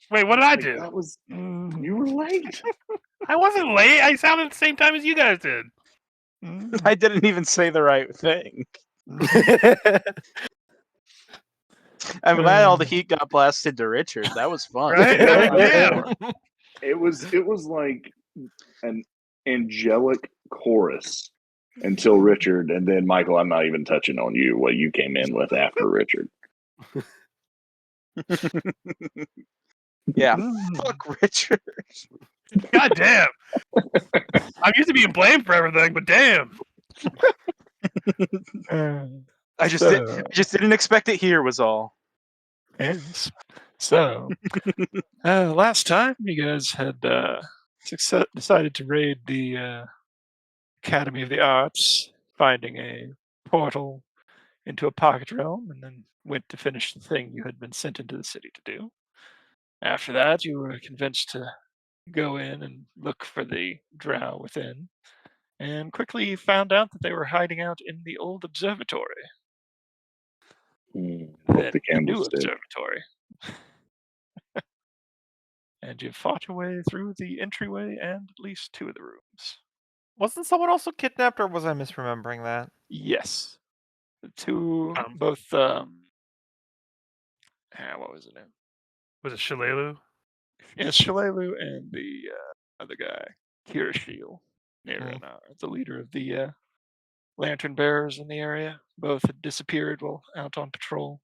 Wait, what did I Like, do? that was you were late. I wasn't late. I sounded at the same time as you guys did. I didn't even say the right thing. I'm glad all the heat got blasted to Richard. That was fun. Right? I mean, damn. It was like an angelic chorus until Richard, and then Michael. I'm not even touching on you. What you came in with after Richard. Yeah, fuck Richard. God damn. I'm used to being blamed for everything, but damn. I just didn't expect it here. Was all. Yes. So, last time you guys had decided to raid the Academy of the Arts, finding a portal into a pocket realm, and then went to finish the thing you had been sent into the city to do. After that, you were convinced to go in and look for the drow within, and quickly found out that they were hiding out in the old observatory. The The new candlestick. observatory. And you fought your way through the entryway and at least two of the rooms. Wasn't someone also kidnapped, or was I misremembering that? Yes. The two, both, what was his name? Was it Shalelu? Yes, Shalelu and the other guy, Kirishil, the leader of the lantern bearers in the area. Both had disappeared while out on patrol.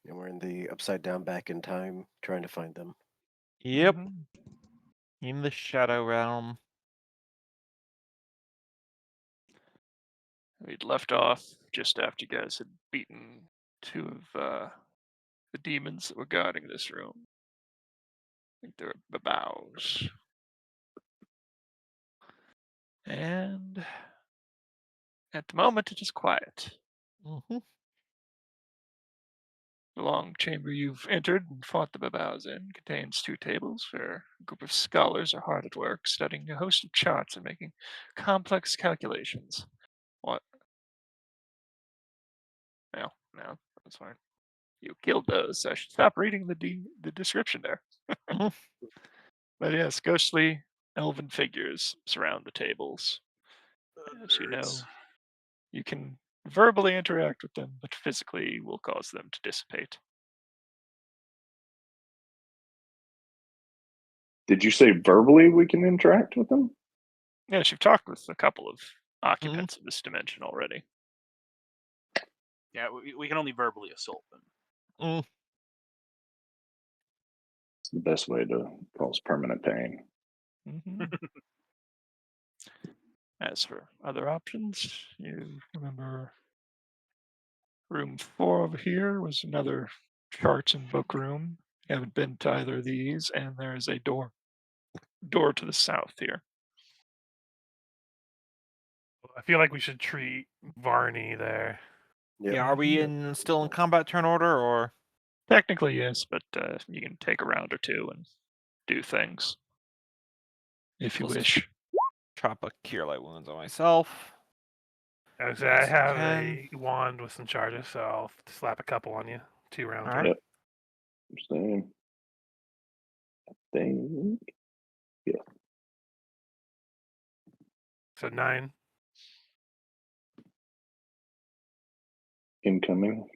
And we're in the upside down back in time trying to find them. Yep. In the Shadow Realm. We'd left off just after you guys had beaten two of the demons that were guarding this room. I think they were Babaus. And at the moment, it is quiet. The long chamber you've entered and fought the Babaus in contains two tables where a group of scholars are hard at work studying a host of charts and making complex calculations. What? No, that's fine. You killed those, so I should stop reading the description there. But yes, ghostly elven figures surround the tables. As you know, you can verbally interact with them, but physically will cause them to dissipate. Did you say verbally we can interact with them? Yes, you've talked with a couple of occupants of this dimension already. Yeah, we can only verbally assault them. It's the best way to cause permanent pain. As for other options, you remember room 4 over here was another charts and book room. You haven't been to either of these, and there is a door to the south here. I feel like we should treat Varney there. Yeah, are we still in combat turn order, or? Technically, yes, but you can take a round or two and do things if you wish. Chop a cure light wounds on myself. I have a wand with some charges, so I'll slap a couple on you. 2 rounds. All right. Yep. Same. I think. Yeah. So 9. Incoming.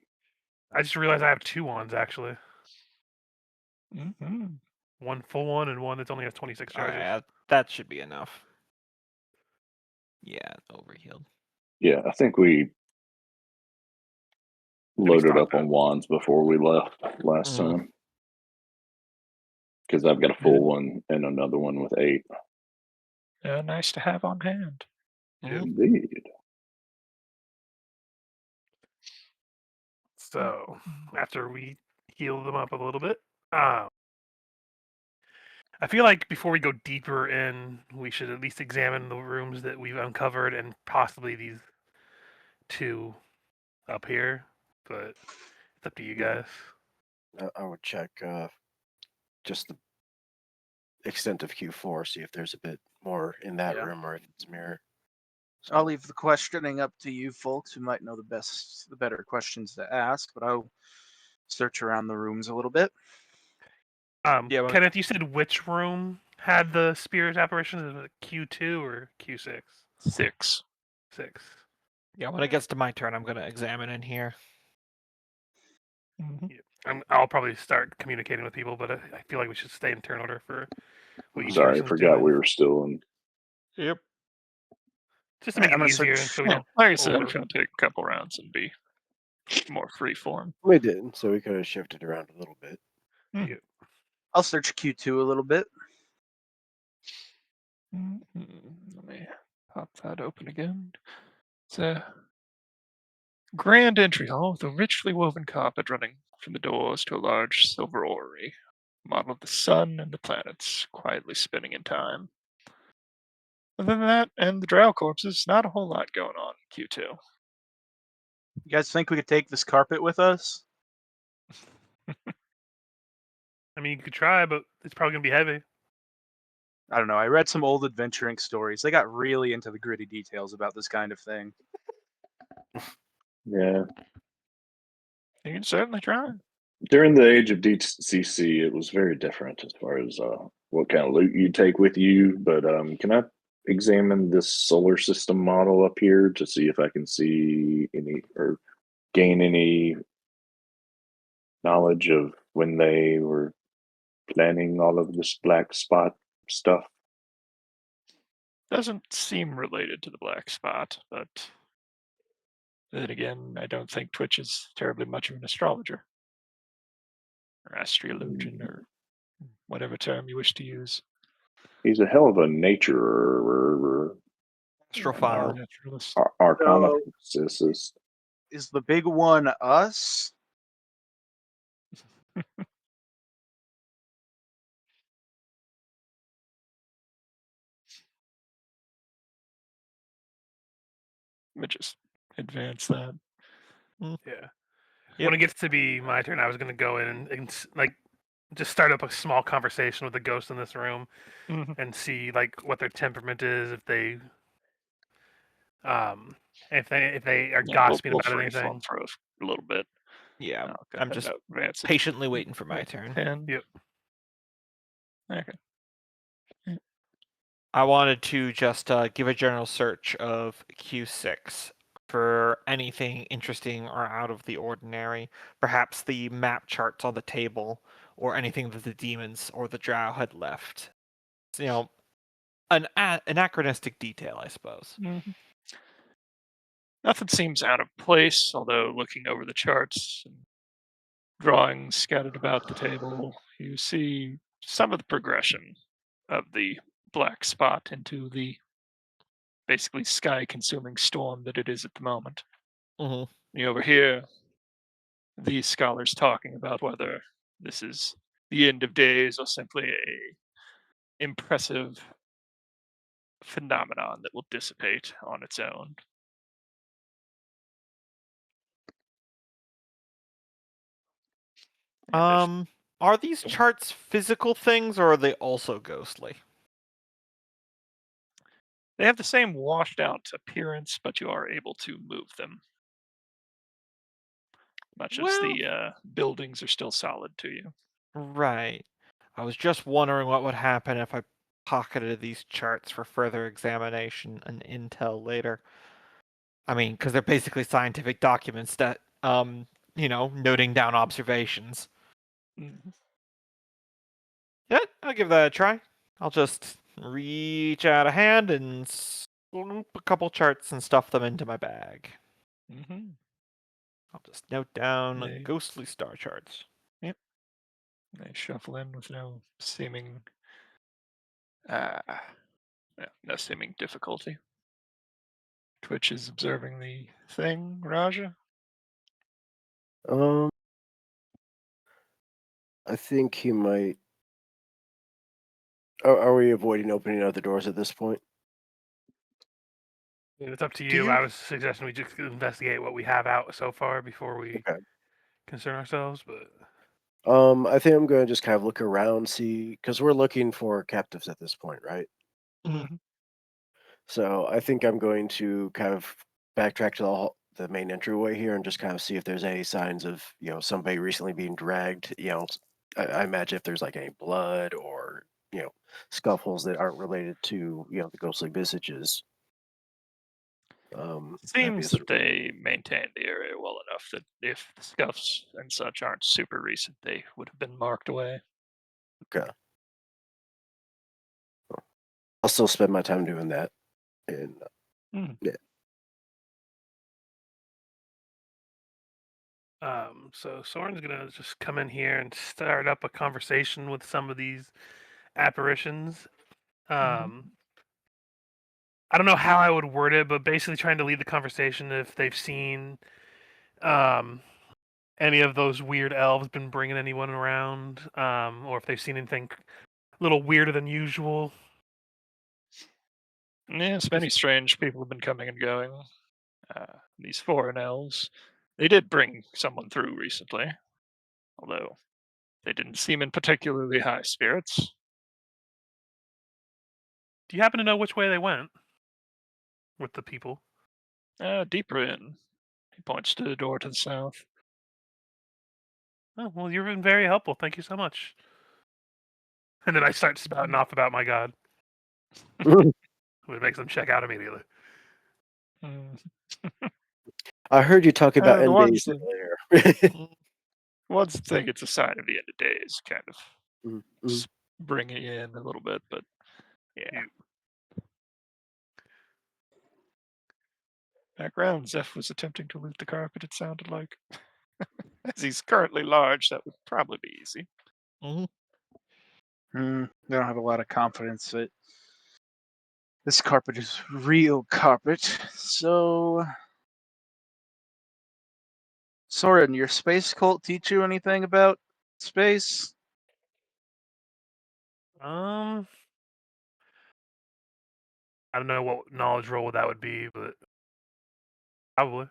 I just realized I have 2 wands actually. Mm-hmm. One full one and one that's only has 26 charges. Right, that should be enough. Yeah, overhealed. Yeah, I think we loaded up on wands before we left last time. Because I've got a full one and another one with 8. Nice to have on hand. Indeed. So after we heal them up a little bit, I feel like before we go deeper in, we should at least examine the rooms that we've uncovered and possibly these 2 up here. But it's up to you guys. I would check just the extent of Q4, see if there's a bit more in that room or if it's mirror. I'll leave the questioning up to you folks who might know the better questions to ask, but I'll search around the rooms a little bit. Yeah, well- Kenneth, you said which room had the spirit apparitions? Was it Q2 or Q6? 6. 6. Yeah, when it gets to my turn, I'm gonna examine in here. I'll probably start communicating with people, but I feel like we should stay in turn order for what each Sorry, I person's forgot doing. we were still in. Yep. Just to make I'm it gonna easier, search- so we Yeah, don't. like I said, over- it's going to take a couple rounds and be more free form. We did, so we could have shifted around a little bit. I'll search Q2 a little bit. Let me pop that open again. It's a grand entry hall with a richly woven carpet running from the doors to a large silver orrery, model of the sun and the planets quietly spinning in time. Other than that, and the drow corpses, not a whole lot going on in Q2. You guys think we could take this carpet with us? I mean, you could try, but it's probably gonna be heavy. I don't know. I read some old Adventure Inc. stories. They got really into the gritty details about this kind of thing. Yeah. You can certainly try. During the age of DCC, it was very different as far as what kind of loot you take with you. But can I examine this solar system model up here to see if I can see any or gain any knowledge of when they were planning all of this black spot stuff? Doesn't seem related to the black spot, but then again, I don't think Twitch is terribly much of an astrologer or astrologian or whatever term you wish to use. He's a hell of a naturer, Astrophile. Naturalist. arcana No. physicist. Is the big one us? Let me just advance that. Yeah. Yep. When it gets to be my turn, I was gonna go in and like just start up a small conversation with the ghost in this room Mhm. and see like what their temperament is, if they are Yeah, gossiping we'll about free anything. form for a little bit. Yeah, I'll go I'm ahead just and advance it. patiently waiting for my Make turn. 10. Yep. Okay. I wanted to just give a general search of Q6 for anything interesting or out of the ordinary. Perhaps the map charts on the table or anything that the demons or the drow had left. So, an anachronistic detail, I suppose. Mhm. Nothing seems out of place, although looking over the charts and drawings scattered about the table, you see some of the progression of the black spot into the basically sky consuming storm that it is at the moment. Mm-hmm. You overhear these scholars talking about whether this is the end of days or simply a impressive phenomenon that will dissipate on its own. And if Are these charts physical things or are they also ghostly? they have the same washed out appearance, but you are able to move them. Much as Well- the buildings are still solid to you. Right. I was just wondering what would happen if I pocketed these charts for further examination and intel later. I mean, because they're basically scientific documents that, noting down observations. Mhm. Yeah, I'll give that a try. I'll just reach out a hand and swoop a couple charts and stuff them into my bag. Mhm. I'll just note down They- ghostly star charts. They shuffle in with no seeming no seeming difficulty. Twitch is observing the thing, Raja. I think he might. Are we avoiding opening other doors at this point? It's up to Do you. you- I was suggesting we just investigate what we have out so far before we Okay. concern ourselves. But I think I'm going to just kind of look around, see, because we're looking for captives at this point, right? Mhm. So I think I'm going to kind of backtrack to the main entryway here and just kind of see if there's any signs of somebody recently being dragged. I imagine if there's like any blood or scuffles that aren't related to the ghostly visages. That'd be Seems a that sort they maintained the area well enough that if the scuffs and such aren't super recent, they would have been marked away. okay. I'll still spend my time doing that. And Hmm. So Soren's gonna just come in here and start up a conversation with some of these apparitions. I don't know how I would word it, but basically trying to lead the conversation if they've seen any of those weird elves been bringing anyone around, or if they've seen anything a little weirder than usual. Yes, many strange people have been coming and going. These foreign elves. They did bring someone through recently, although they didn't seem in particularly high spirits. Do you happen to know which way they went with the people? Deeper in, he points to the door to the south. Oh, well, you've been very helpful. Thank you so much. And then I start spouting off about my god, which makes them check out immediately. Mm. I heard you talk about The end ones days that earlier. ones that think it's a sign of the end of days, kind of Mm, mm. bring it in a little bit, but yeah. Background, Zeph was attempting to loot the carpet, it sounded like. As he's currently large, that would probably be easy. They don't have a lot of confidence that this carpet is real carpet. So, Soren, your space cult teach you anything about space? I don't know what knowledge roll that would be, but probably.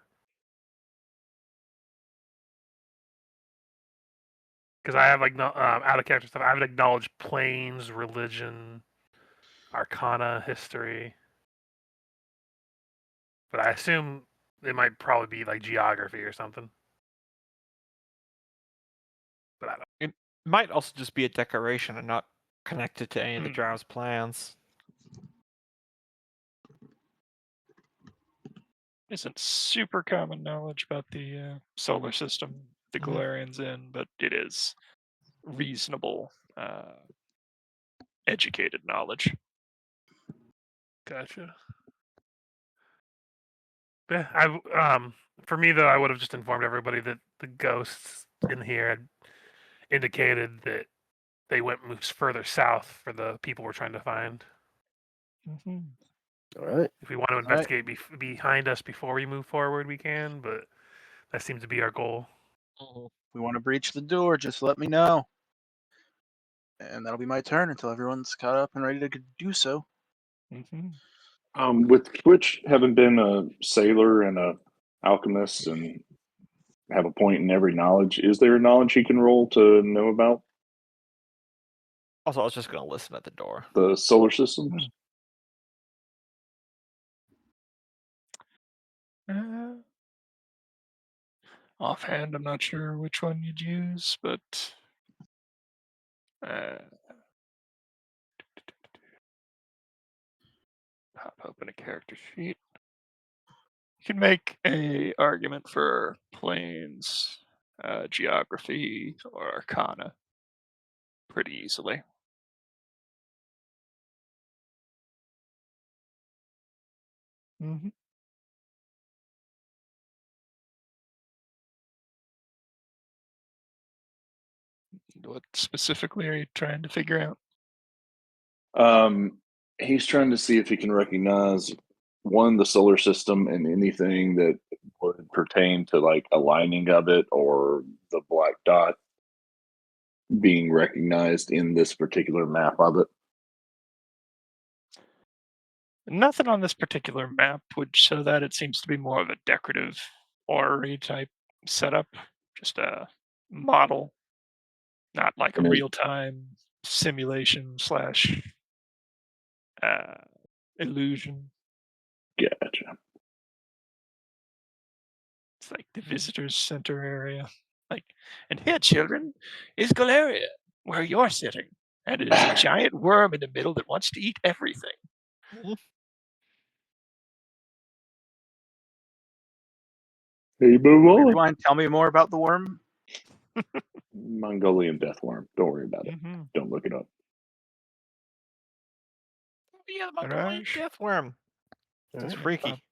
Because I have like out of character stuff. I have acknowledged planes, religion, arcana, history. But I assume it might probably be like geography or something. But I don't. It might also just be a decoration and not connected to any of the Drow's plans. Isn't super common knowledge about the solar system the Mhm. Galarian's in, but it is reasonable, educated knowledge. Gotcha. Yeah, for me though, I would have just informed everybody that the ghosts in here had indicated that they moved further south for the people we're trying to find. Mm-hmm. All right. If we want to right. investigate behind us before we move forward, we can. But that seems to be our goal. If we want to breach the door, just let me know. And that'll be my turn until everyone's caught up and ready to do so. Mm-hmm. With Twitch having been a sailor and a alchemist and have a point in every knowledge, is there a knowledge he can roll to know about Also, I was just going to listen at the door. the solar systems? Offhand, I'm not sure which one you'd use, but pop open a character sheet. You can make a argument for planes, geography, or arcana pretty easily. Mm-hmm. What specifically are you trying to figure out? He's trying to see if he can recognize one, the solar system, and anything that would pertain to like a lining of it or the black dot being recognized in this particular map of it. Nothing on this particular map would show that. It seems to be more of a decorative orrery type setup, just a model, not like a And is, real-time simulation slash illusion. Gotcha. It's like the visitors center area. Like, and here, children, is Galeria, where you're sitting. And it is a giant worm in the middle that wants to eat everything. Hey, move Really, on. want to tell me more about the worm? Mongolian deathworm. Don't worry about it. Mm-hmm. Don't look it up. Yeah, the Mongolian Mirage. deathworm. It's Alright, freaky.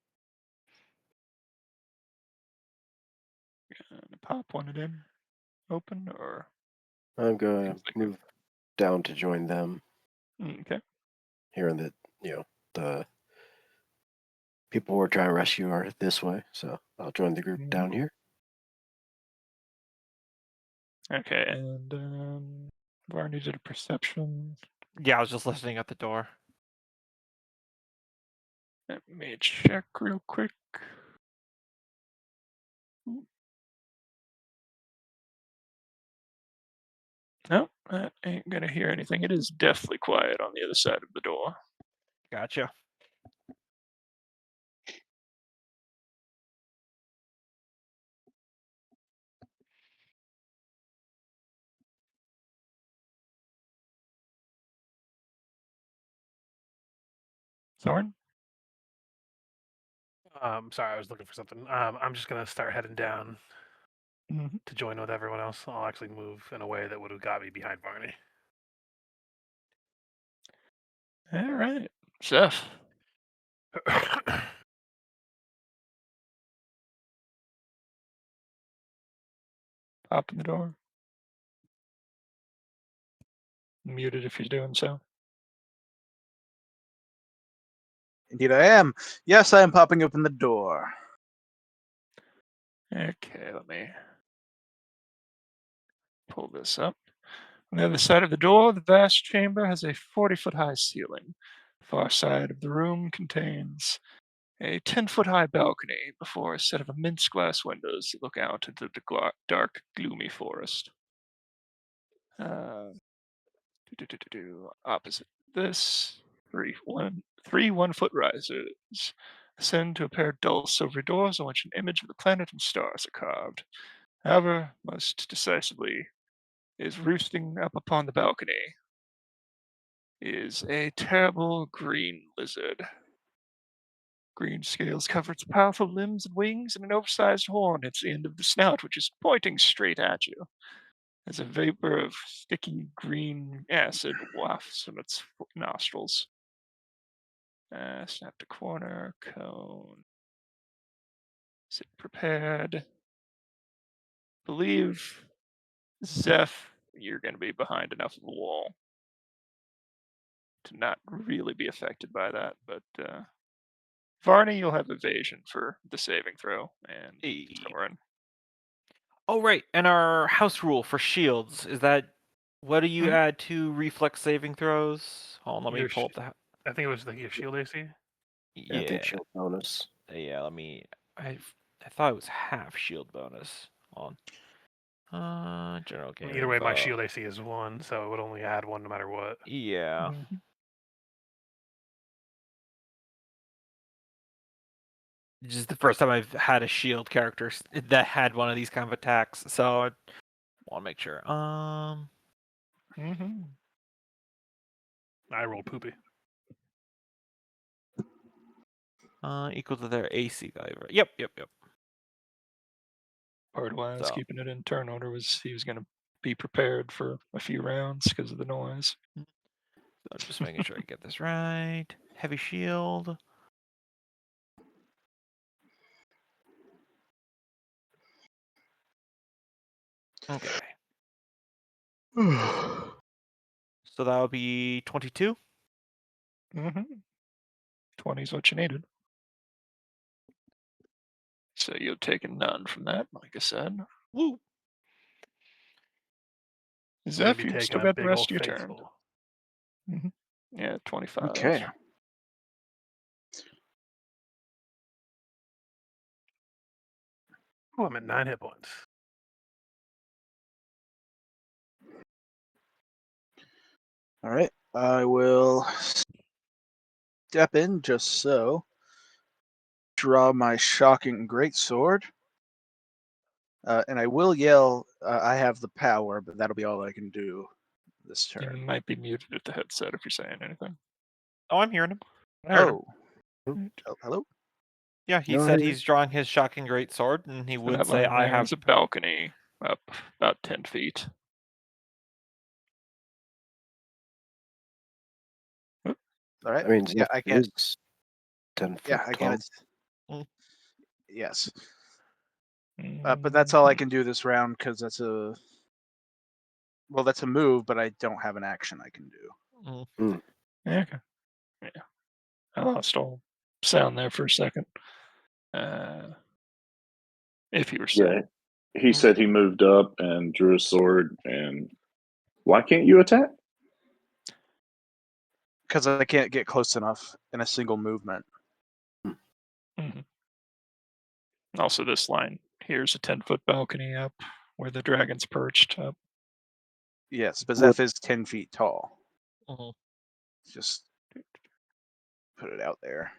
Pop one it in. Open or I'm going Seems to like move down to join them, okay. hearing that, the people we're trying to rescue are this way, so I'll join the group down here. Okay, and Varney did a perception. Yeah, I was just listening at the door. Let me check real quick. No, that ain't gonna hear anything. It is deathly quiet on the other side of the door. Gotcha. Thorn? Sorry, I was looking for something. I'm just gonna start heading down Mm-hmm. to join with everyone else. I'll actually move in a way that would have got me behind Barney. All right, Zeph. Pop in the door. Muted if you're doing so. Indeed, I am. Yes, I am popping open the door. Okay, let me pull this up. On the other side of the door, the vast chamber has a 40-foot high ceiling. The far side of the room contains a 10-foot high balcony before a set of immense glass windows that look out into the dark, gloomy forest. Opposite this, three 1-foot risers ascend to a pair of dull silver doors on which an image of the planet and stars are carved. However, most decisively, is roosting up upon the balcony is a terrible green lizard. Green scales cover its powerful limbs and wings, and an oversized horn at the end of the snout, which is pointing straight at you. As a vapor of sticky green acid wafts from its nostrils. Snap to corner, cone. Sit prepared. Believe, Zeph, you're going to be behind enough of a wall to not really be affected by that, but Varney, you'll have evasion for the saving throw, and Hey. Soren. Oh, right. And our house rule for shields is that what do you Mhm. add to reflex saving throws? Hold on, let me Your pull up sh- the. I think it was your shield AC. Yeah, I think shield bonus. Yeah. Let me. I thought it was half shield bonus. Hold on. General game. Either way, my info. shield AC is 1, so it would only add 1 no matter what. Yeah. Mhm. This is the first time I've had a shield character that had one of these kind of attacks, so I want to make sure. Mhm. I rolled poopy. Equal to their AC value. Right? Yep. Bardwise So. keeping it in turn order was he was going to be prepared for a few rounds because of the noise. So just making sure I get this right. Heavy shield. Okay. So that would be 22. Mm-hmm. 20 is what you needed. So you've taken none from that, like I said. Woo! I'm gonna Zeph, be you've taking still a got the big rest old of your turn. faithful. Yeah, 25. Okay. Oh, I'm at 9 hit points. All right. I will step in just so. draw my shocking greatsword. And I will yell, I have the power, but that'll be all I can do this You turn. might be muted at the headset if you're saying anything. Oh, I'm hearing him. I heard him. Oh, hello? Yeah, he No, said I- he's drawing his shocking greatsword, and he So would that say, line "I there have." is a balcony up about 10 feet. All right. I mean, Yeah, Zeph I can't. is 10 foot Yeah, tall. again, it's. Mm. Yes. But that's all I Mhm. can do this round because that's a. Well, that's a move, but I don't have an action I can do. Yeah, okay. Yeah. I lost all sound there for a second. If you were saying. Yeah, he said he moved up and drew a sword. And why can't you attack? Because I can't get close enough in a single movement. Mhm. Also, this line here's a 10-foot balcony up where the dragon's perched up. Yes, but Zeph is 10 feet tall. Mhm. Just put it out there.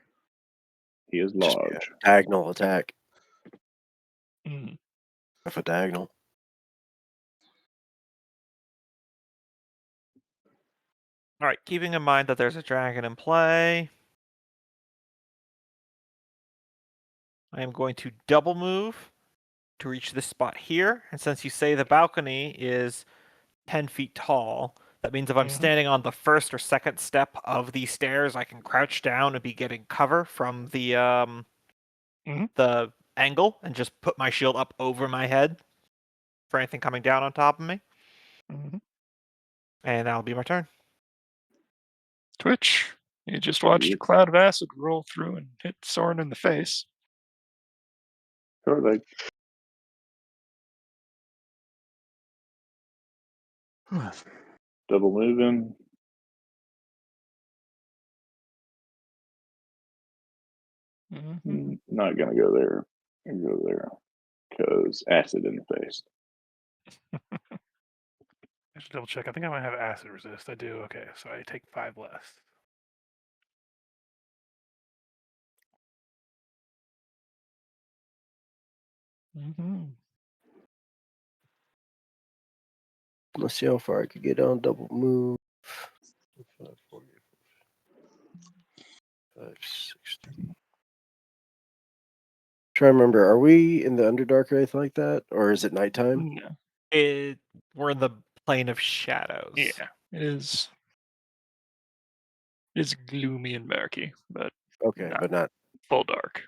He is Just large. diagonal attack. Mm. If a diagonal. All right, keeping in mind that there's a dragon in play, I am going to double move to reach this spot here. And since you say the balcony is 10 feet tall, that means if I'm Mhm. standing on the first or second step of these stairs, I can crouch down and be getting cover from the angle and just put my shield up over my head for anything coming down on top of me. Mhm. And that'll be my turn. Twitch. You just watched Yeah. a cloud of acid roll through and hit Soren in the face. Perfect. Double moving. Mhm. Not gonna go there. Go there because acid in the face. I should double check. I think I might have acid resist. I do. Okay, so I take 5 less. Mhm. Let's see how far I could get on double move. 5, 40, 5, 60. Try to remember, are we in the Underdark or anything like that? Or is it nighttime? No. We're in the plane of shadows. Yeah. It is. It's gloomy and murky, but Okay, Not- but not. full dark.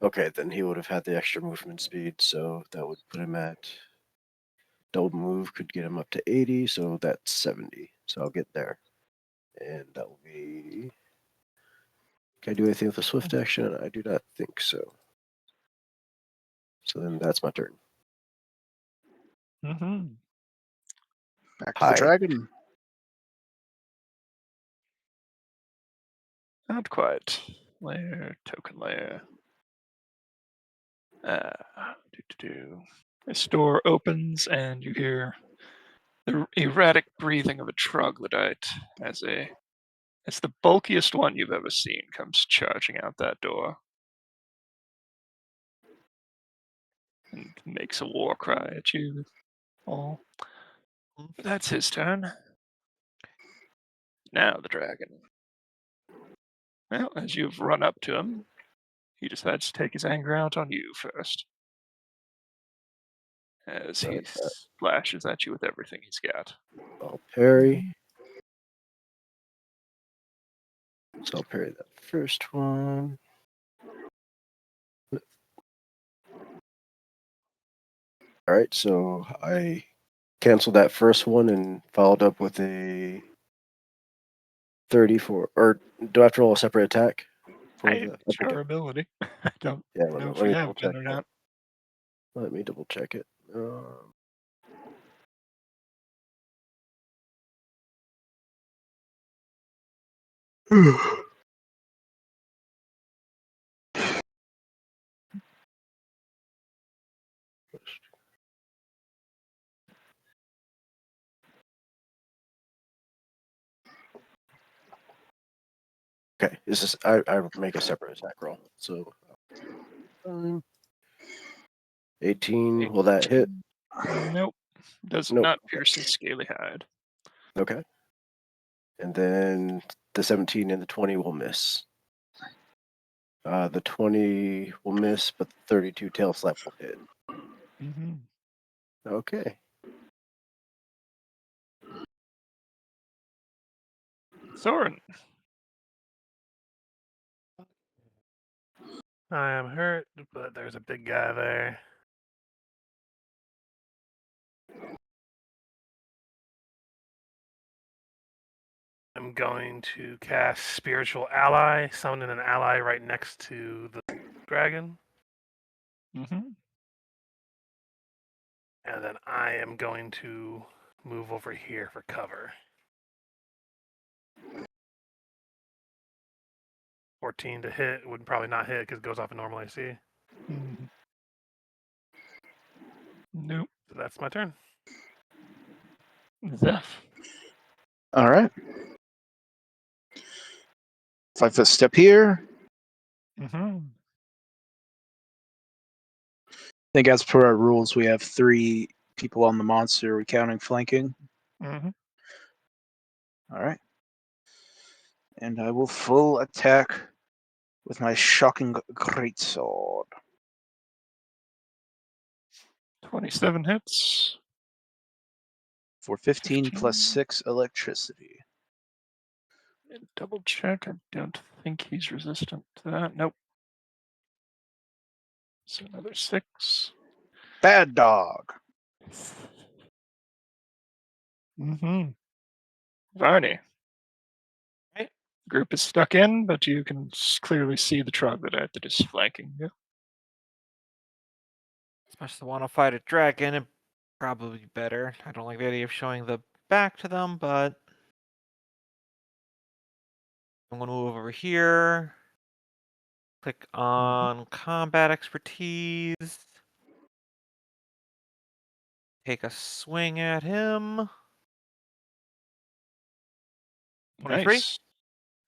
Okay, then he would have had the extra movement speed, so that would put him at. Double move could get him up to 80, so that's 70. So I'll get there. And that will be. Can I do anything with a swift action? I do not think so. So then that's my turn. Mm-hmm. Back to Hi. the dragon. Not quite. Layer, token layer. This door opens and you hear the erratic breathing of a troglodyte as the bulkiest one you've ever seen comes charging out that door and makes a war cry at you all. That's his turn. Now the dragon. Well, as you've run up to him, he decides to take his anger out on you first. As he splashes at you with everything he's got. I'll parry. So I'll parry that first one. All right, so I canceled that first one and followed up with a 34. Or do I have to roll a separate attack? It's your ability. I don't Yeah, know let if you me have double been check or that. not. Let me double check it. Okay, this is I will make a separate attack roll. So 18. 18. Will that hit? Nope. Does Nope. not pierce his scaly hide. Okay. And then the 17 and the 20 will miss. The 20 will miss, but the 32 tail slap will hit. Mm-hmm. Okay. Thorin. I am hurt, but there's a big guy there. I'm going to cast Spiritual Ally, summon an ally right next to the dragon, Mm-hmm. and then I am going to move over here for cover. 14 to hit would probably not hit because it goes off a normal AC. Mm-hmm. Nope. So that's my turn. Zeph. All right. 5-foot step here. Mm-hmm. I think as per our rules, we have 3 people on the monster. Are we counting flanking? Mm-hmm. All right. And I will full attack with my shocking greatsword. 27 hits. For 15 15. plus 6 electricity. And double check. I don't think he's resistant to that. Nope. So another 6. Bad dog. Mm-hmm. Varney. Right. Group is stuck in, but you can clearly see the troglodyte that is flanking you. As much as I want to fight a dragon, it'd probably be better. I don't like the idea of showing the back to them, but I'm going to move over here. Click on combat expertise. Take a swing at him. 23? Nice.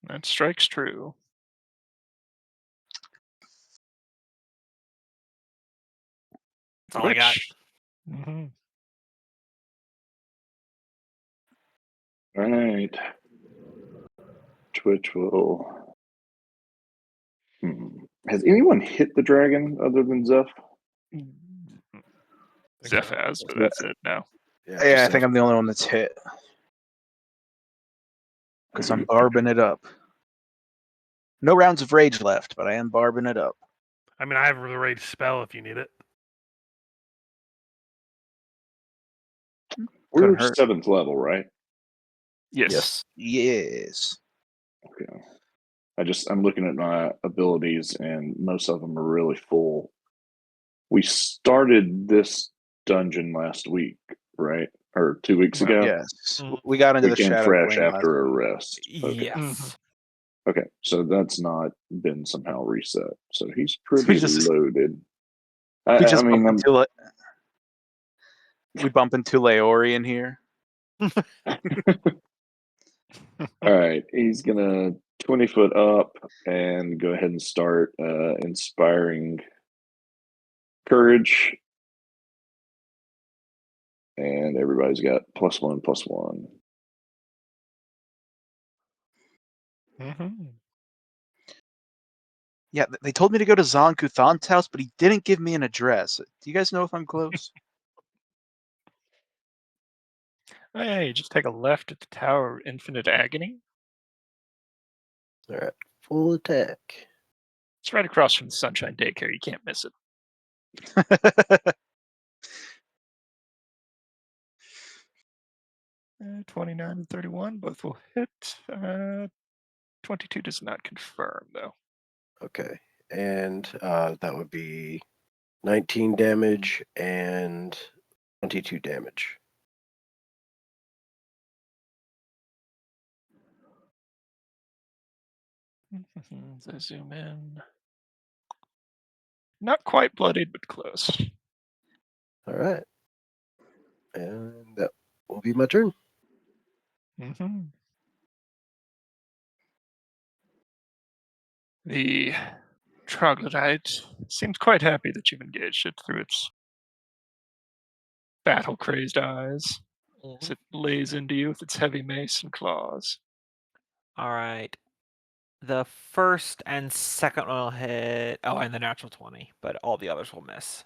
That strikes true. That's all I got. Mm-hmm. All right. Twitch will. Has anyone hit the dragon other than Zeph? Zeph so. has, but that's it now. Yeah, I think I'm the only one that's hit. Because I'm barbing it up. No rounds of rage left, but I am barbing it up. I mean, I have a rage spell if you need it. We're Couldn't hurt. 7th level, right? Yes. Yes. Okay. I'm looking at my abilities, and most of them are really full. We started this dungeon last week, right? Or 2 weeks Well, ago? Yes. Mm. We got into We the came Shadow fresh Plane after a last week. rest. Okay. Yes. Okay, so that's not been somehow reset. So he's we pretty just- loaded. We I just mean, we bump into Leori in here. all right, he's gonna 20 foot up and go ahead and start inspiring courage. And everybody's got +1/+1. Mm-hmm. Yeah, they told me to go to Zon Kuthan's house, but he didn't give me an address. Do you guys know if I'm close? Oh, yeah, you just take a left at the Tower of Infinite Agony. All right. Full attack. It's right across from the Sunshine Daycare. You can't miss it. 29 and 31, both will hit. 22 does not confirm, though. Okay. And that would be 19 damage and 22 damage. As I zoom in. Not quite bloodied, but close. All right. And that will be my turn. Mm-hmm. The troglodyte seems quite happy that you've engaged it through its battle-crazed eyes as it lays into you with its heavy mace and claws. All right. The first and second one will hit. Oh, and the natural 20, but all the others will miss.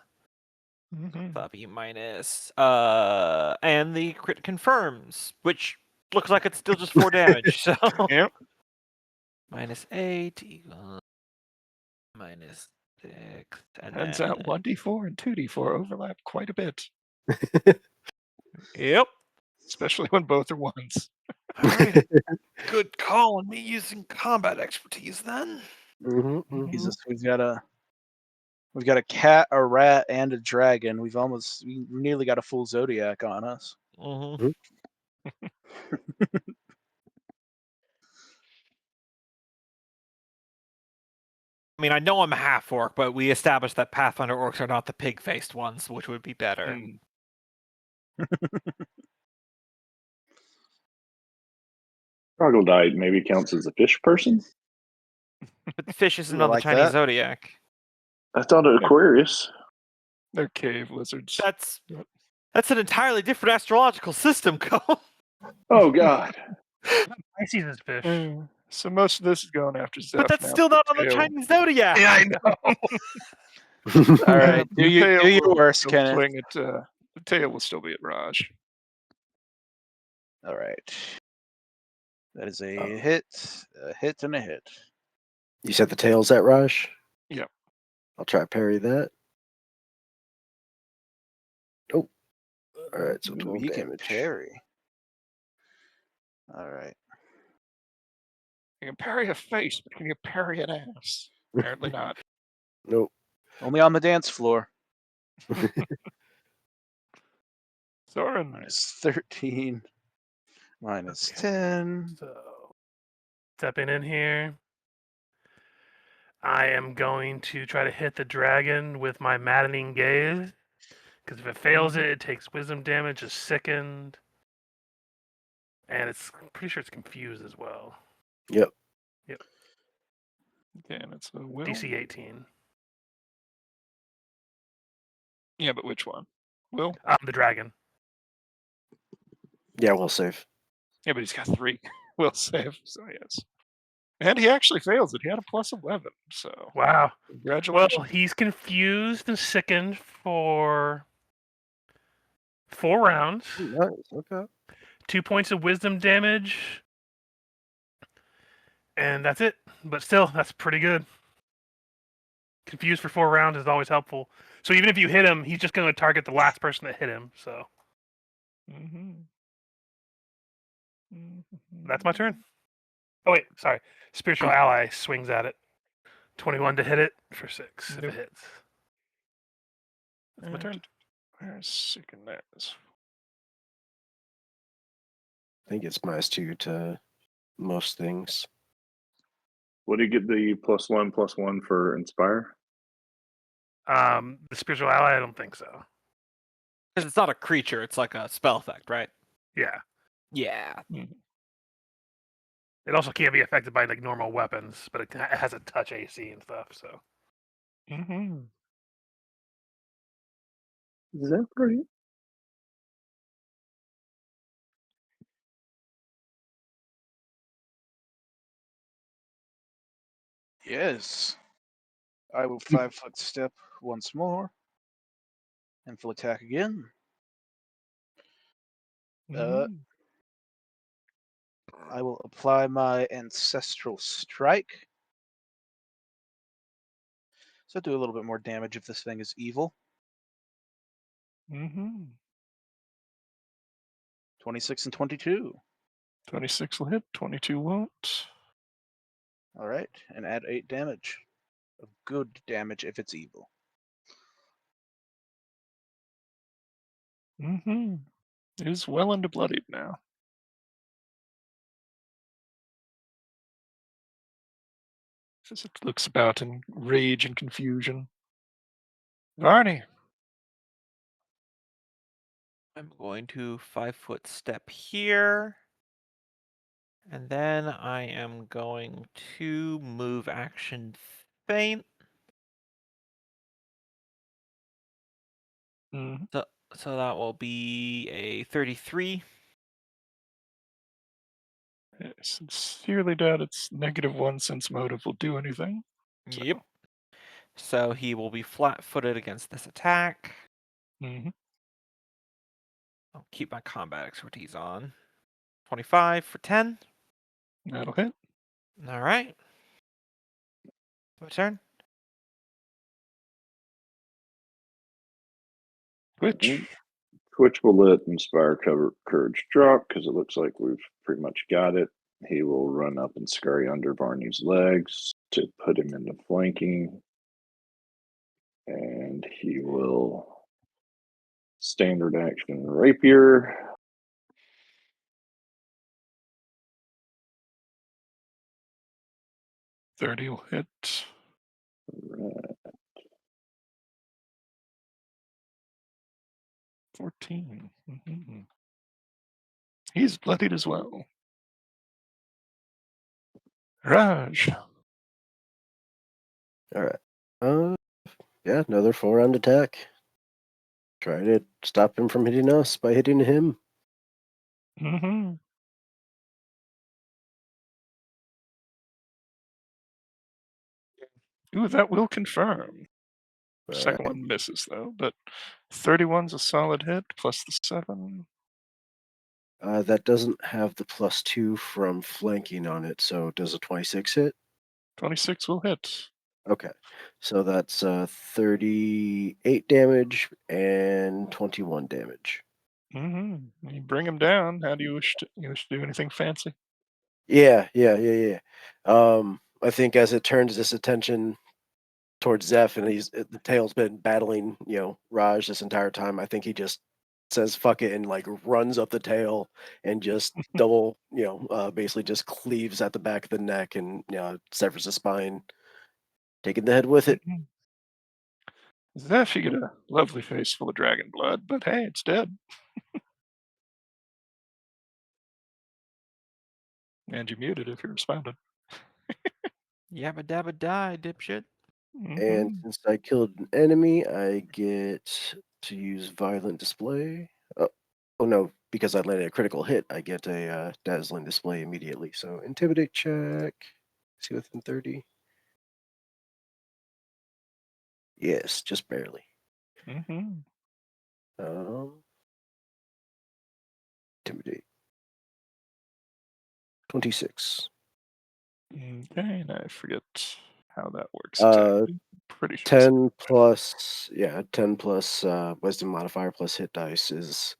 Mm-hmm. That'll be minus. And the crit confirms, which looks like it's still just 4 damage. So Yep. minus 8 equals minus 6, and Turns then out 1d4 and 2d4 overlap quite a bit, yep. especially when both are ones. All right. Good call on me using combat expertise then. Jesus, we've got a cat, a rat, and a dragon. We nearly got a full zodiac on us. Mm-hmm. I mean, I know I'm a half orc, but we established that Pathfinder orcs are not the pig-faced ones, which would be better. Mm. Troglodyte maybe counts as a fish person. But the fish isn't Ooh, I on the like Chinese that. zodiac. I thought Aquarius. They're cave lizards. That's an entirely different astrological system, Cole. Oh God. I see this fish. So most of this is going after Zeph. But that's now still for not on the tail. Chinese zodiac. Yeah, I know. All right, The do tail your will worst, still Kenneth. swing at, the tail will still be at Raj. All right, that is a Oh. hit, and a hit. You said the tail's at Raj? Yep. I'll try to parry that. Oh. All right, so Ooh, 12 he can damage. parry. All right. You can parry a face, but can you parry an ass? Apparently not. Nope. Only on the dance floor. Soren. Minus 13. Minus 10. So, stepping in here. I am going to try to hit the dragon with my maddening gaze. Because if it fails it takes wisdom damage, is sickened. And it's I'm pretty sure it's confused as well. Yep. Again, it's a will. DC 18. Yeah, but which one? Will? The dragon. Yeah, we'll save. Yeah, but he's got 3 will save, so yes. And he actually fails it. He had a plus 11, so Wow. Well, congratulations. he's confused and sickened for 4 rounds. Nice. Okay. 2 points of wisdom damage. And that's it. But still, that's pretty good. Confused for 4 rounds is always helpful. So even if you hit him, he's just going to target the last person that hit him. So that's my turn. Oh, wait. Sorry. Spiritual ally swings at it. 21 to hit it for 6 if it hits. That's my turn. Where's Sicken Naz? I think it's -2 to most things. Would he get the +1/+1 for Inspire? The spiritual ally, I don't think so. Because it's not a creature, it's like a spell effect, right? Yeah. Yeah. It also can't be affected by like normal weapons, but it has a touch AC and stuff. So Is that right? Yes. I will 5-foot step once more. And full attack again. I will apply my Ancestral Strike. So do a little bit more damage if this thing is evil. 26 and 22. 26 will hit, 22 won't. All right, and add 8 damage. Of good damage if it's evil. It is well into bloodied now. As it looks about in rage and confusion. Varney. I'm going to 5-foot step here. And then I am going to move action faint. Mhm. So that will be a 33. I sincerely doubt its -1 sense motive will do anything. So, Yep. So he will be flat-footed against this attack. mhm. I'll keep my combat expertise on. 25 for 10. That'll hit. All right. My turn. Twitch. Mhm. Twitch will let Inspire Courage drop because it looks like we've pretty much got it. He will run up and scurry under Varney's legs to put him into flanking. And he will standard action Rapier. 30 will hit. Right. 14. Mhm. He's bloodied as well. Raj. All right. Yeah, another 4-round attack. Try to stop him from hitting us by hitting him. Mm-hmm. Ooh, that will confirm. All Second right. one misses though, but 31's a solid hit plus the 7. That doesn't have the +2 from flanking on it, so does a 26 hit? 26 will hit. Okay, so that's 38 damage and 21 damage. Mm-hmm. You bring him down. How do you wish to do anything fancy? Yeah. I think as it turns this attention towards Zeph, and the tail's been battling, Raj this entire time. I think he just says "fuck it" and like runs up the tail and just double, basically just cleaves at the back of the neck and severs the spine, taking the head with it. Mhm. Zeph, you get a lovely face full of dragon blood, but hey, it's dead. And you muted if you responded. Yabba dabba die, dipshit. And Mm-hmm. since I killed an enemy, I get to use violent display. Oh no, because I landed a critical hit, I get a dazzling display immediately. So intimidate check. See within 30. Yes, just barely. Mm-hmm. Intimidate. 26. Okay, and I forget how that works Uh, exactly. Pretty sure. it's- 10 plus wisdom modifier plus hit dice is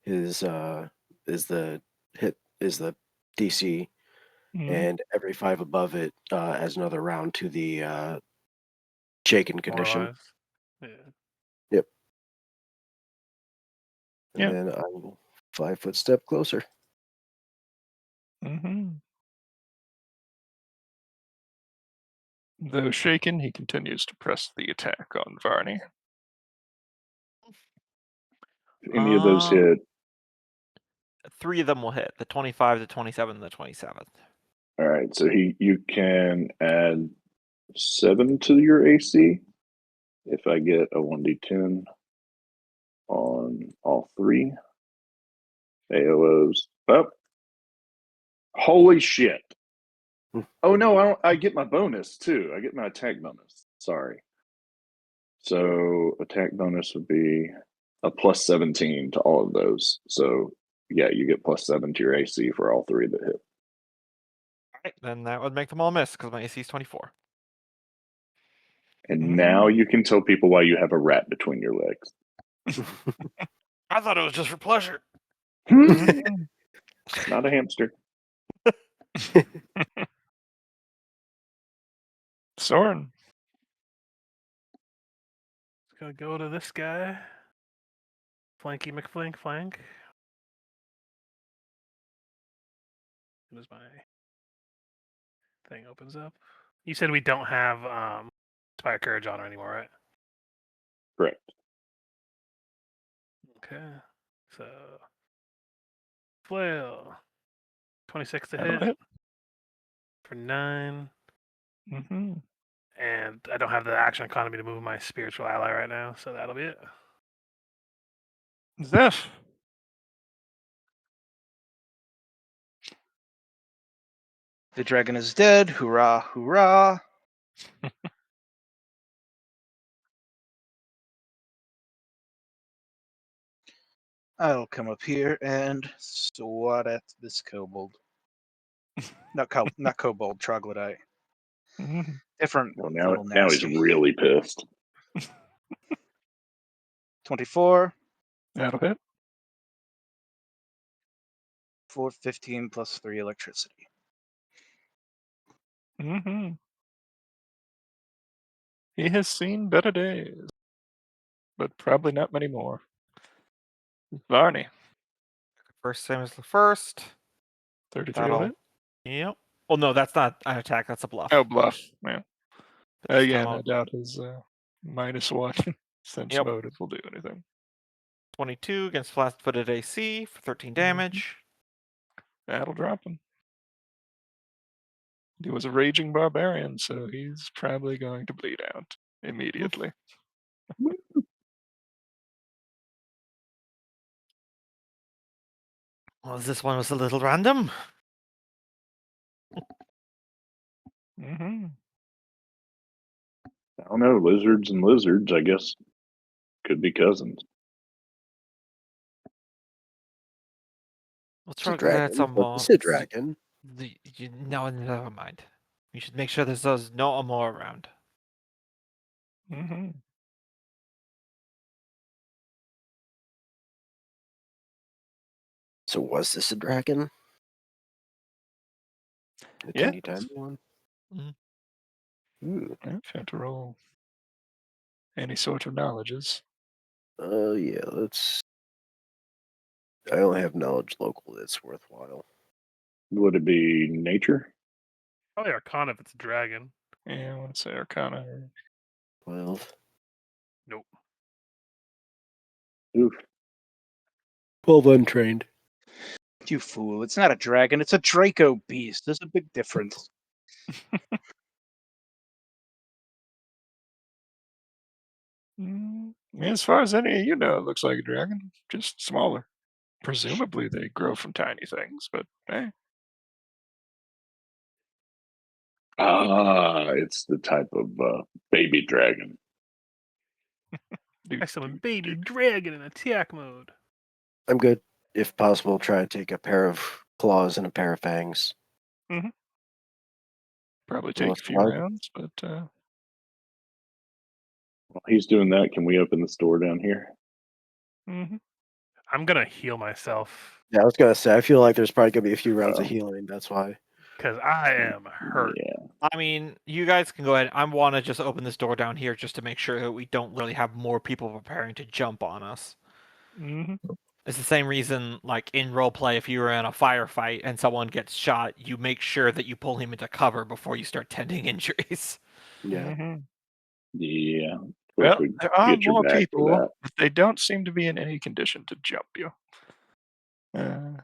the hit is the DC, Mhm. and every 5 above it adds another round to the shaken condition. Moralize. Yeah. Yep. And Yep. then I will 5-foot step closer. Mm-hmm. Though shaken, he continues to press the attack on Varney. If any of those Um, hit, 3 of them will hit. The 25, the 27, and the 27th. all right. So you can add 7 to your AC if I get a 1d10 on all 3 AOs. Oh, holy shit! Oh no, I get my bonus too. I get my attack bonus. Sorry. So attack bonus would be a plus 17 to all of those. So yeah, you get +7 to your AC for all 3 that hit. Alright, then that would make them all miss because my AC is 24. And now you can tell people why you have a rat between your legs. I thought it was just for pleasure. Mhm. Not a hamster. Soren. It's gonna go to this guy. Flanky McFlank flank. As soon as my thing opens up. You said we don't have Inspire Courage on her anymore, right? Correct. Okay. So flail. 26 to That'll hit hit. for 9. Mm-hmm. And I don't have the action economy to move my spiritual ally right now, so that'll be it. Zeph. The dragon is dead. Hurrah, hurrah. I'll come up here and swat at this kobold. Not kobold, troglodyte. Mhm. Different Well, little now he's nasty. really pissed. 24, That'll hit. 4, 15 plus 3 electricity. Hmm. He has seen better days, but probably not many more. Varney, First same as the first. 33 will hit. Yep. Well, no, that's not an attack. That's a bluff. Oh, bluff. Yeah. This Again, time I I'll- doubt his -1 sense Yep. motive will do anything. 22 against flat-footed AC for 13 damage. That'll drop him. He was a raging barbarian, so he's probably going to bleed out immediately. Well, this one was a little random. Hmm. I don't know. Lizards and lizards, I guess, could be cousins. We'll It's a try to get some dragon. more. It's a dragon. No, never mind. You should make sure there's no more around. Hmm. So was this a dragon? A Yeah. teeny tiny one. Mhm. Ooh. If you have to roll any sort of knowledges. Oh yeah. I only have knowledge local that's worthwhile. Would it be nature? Probably Arcana if it's a dragon. Yeah, I want to say Arcana. 12. Nope. Oof. 12 untrained. You fool. It's not a dragon. It's a Draco beast. There's a big difference. As far as any of you know, it looks like a dragon, just smaller. Presumably they grow from tiny things, but hey. It's the type of baby dragon. I summon baby dragon in attack mode. I'm good. If possible, try and take a pair of claws and a pair of fangs. Probably take a Most few likely. rounds, but While he's doing that, can we open the store down here? mhm. I'm gonna heal myself Yeah, I was gonna say. I feel like there's probably gonna be a few rounds Oh. of healing. That's why. because I am hurt. Yeah. I mean, you guys can go ahead. I want to just open this door down here just to make sure that we don't really have more people preparing to jump on us. Mhm. It's the same reason, like in roleplay, if you were in a firefight and someone gets shot, you make sure that you pull him into cover before you start tending injuries. Yeah. Mhm. Yeah. Of Well, course, we there are get your more back for people, that. but they don't seem to be in any condition to jump you. Let's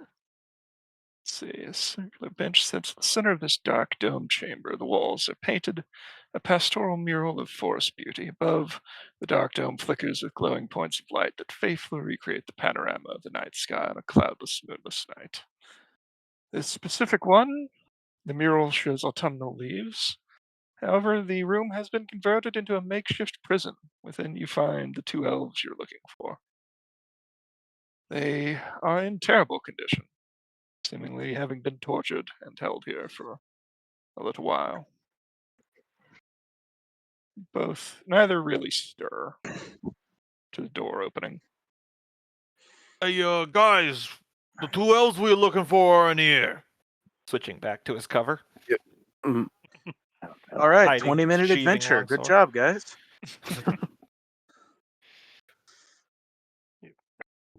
see, a circular bench sits at the center of this dark dome chamber. The walls are painted a pastoral mural of forest beauty. Above, the dark dome flickers with glowing points of light that faithfully recreate the panorama of the night sky on a cloudless, moonless night. This specific one, the mural shows autumnal leaves. However, the room has been converted into a makeshift prison. Within, you find the two elves you're looking for. They are in terrible condition, seemingly having been tortured and held here for a little while. Neither really stir to the door opening. Hey, guys, the two elves we were looking for are in here. Switching back to his cover. Mhm. All right, Hiding, 20-minute sheathing adventure. Good longsword. job, guys.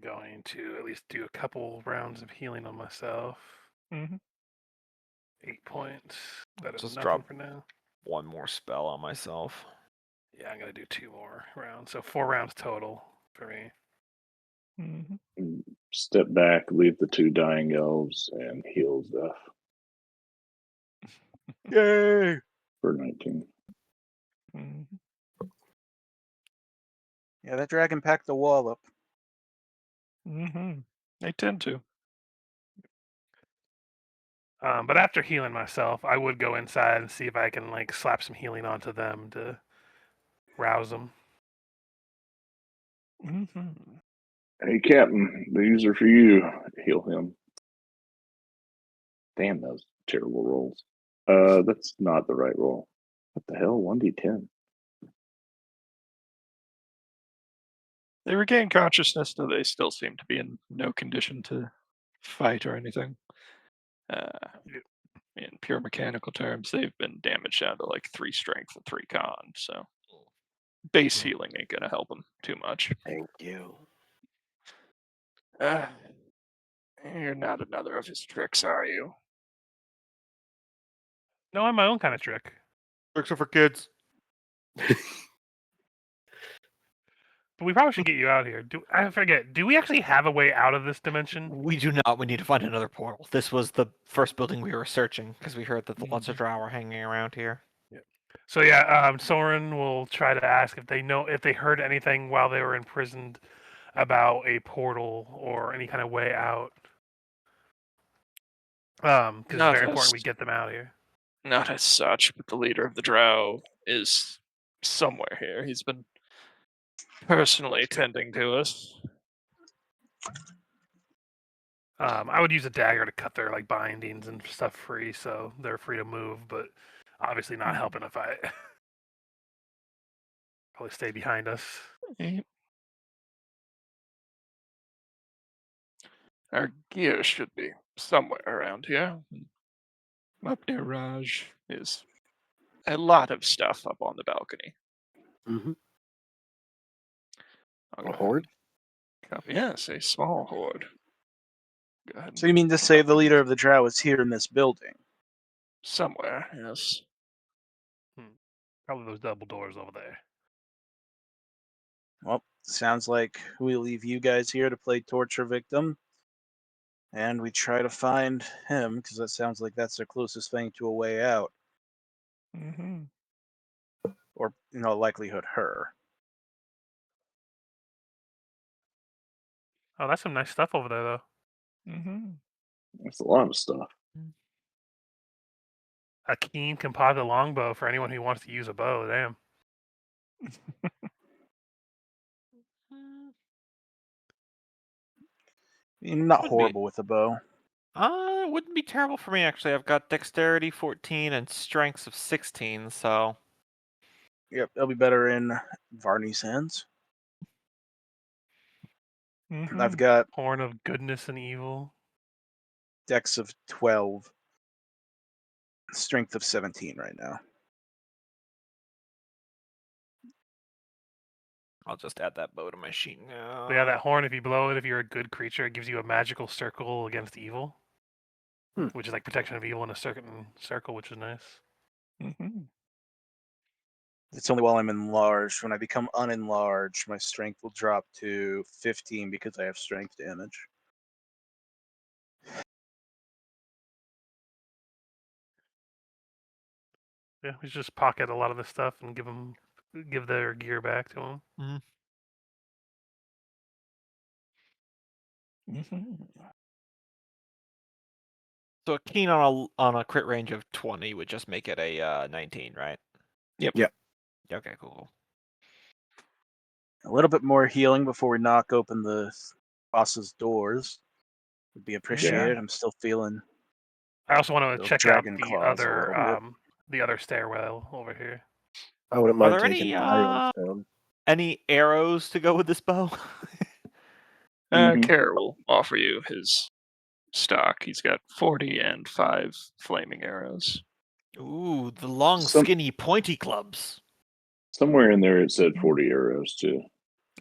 Going to at least do a couple rounds of healing on myself. Mm-hmm. 8 points. That is Just nothing drop. for now. One more spell on myself. Yeah, I'm gonna do 2 more rounds. So 4 rounds total for me. Mm-hmm. Step back, leave the two dying elves, and heal Zeph Yay! for 19. Mm-hmm. Yeah, that dragon packed the wall up. They tend to. But after healing myself, I would go inside and see if I can like slap some healing onto them to rouse them. Hey, Captain, these are for you. Heal him. Damn, those terrible rolls. That's not the right roll. What the hell? 1d10. They regain consciousness, though they still seem to be in no condition to fight or anything. In pure mechanical terms, they've been damaged down to like 3 strength and 3 con, so base healing ain't gonna help them too much. Thank you. You're not another of his tricks, are you? No, I'm my own kind of trick. Tricks are for kids. But we probably should get you out here. I forget? Do we actually have a way out of this dimension? We do not. We need to find another portal. This was the first building we were searching because we heard that lots of drow were hanging around here. So yeah, Soren will try to ask if they heard anything while they were imprisoned about a portal or any kind of way out. Because it's Not very important as- we get them out of here. Not as such, but the leader of the drow is somewhere here. He's been personally tending to us. I would use a dagger to cut their like bindings and stuff free, so they're free to move. But obviously not helping a fight. Probably stay behind us. Our gear should be somewhere around here. Up near Raj is a lot of stuff up on the balcony. Mm-hmm. I'll A go ahead horde? and copy. Yes, a small horde. Go ahead. So you mean to say the leader of the drow is here in this building? Somewhere, yes. Probably those double doors over there. Well, sounds like we leave you guys here to play torture victim. And we try to find him, because that sounds like that's the closest thing to a way out. Mm-hmm. Or, in all likelihood, her. Oh, that's some nice stuff over there, though. Mm-hmm. That's a lot of stuff. A keen composite longbow for anyone who wants to use a bow. Damn. You're not Would be. horrible with a bow. It wouldn't be terrible for me actually. I've got dexterity 14 and strengths of 16, so Yep, that'll be better in Varney's hands. Mm-hmm. I've got Horn of goodness and evil. dex of 12, strength of 17 right now. I'll just add that bow to my sheet now. But yeah, that horn, if you blow it, if you're a good creature, it gives you a magical circle against evil. Which is like protection of evil in a certain circle, which is nice. Mm-hmm. It's only while I'm enlarged. When I become unenlarged, my strength will drop to 15 because I have strength damage. Yeah, we should just pocket a lot of this stuff and give their gear back to them. Mm-hmm. So a keen on a crit range of 20 would just make it a 19, right? Yep. Yep. Okay, cool. A little bit more healing before we knock open the boss's doors would be appreciated. I'm still feeling I also want to those check out dragon the claws a little bit. other stairwell over here. I wouldn't Are mind there taking any, Ironstone. Any arrows to go with this bow? Mhm. Kerr will offer you his stock. He's got 40 and 5 flaming arrows. Ooh, the long, Some- skinny, pointy clubs. Somewhere in there it said 40 arrows too.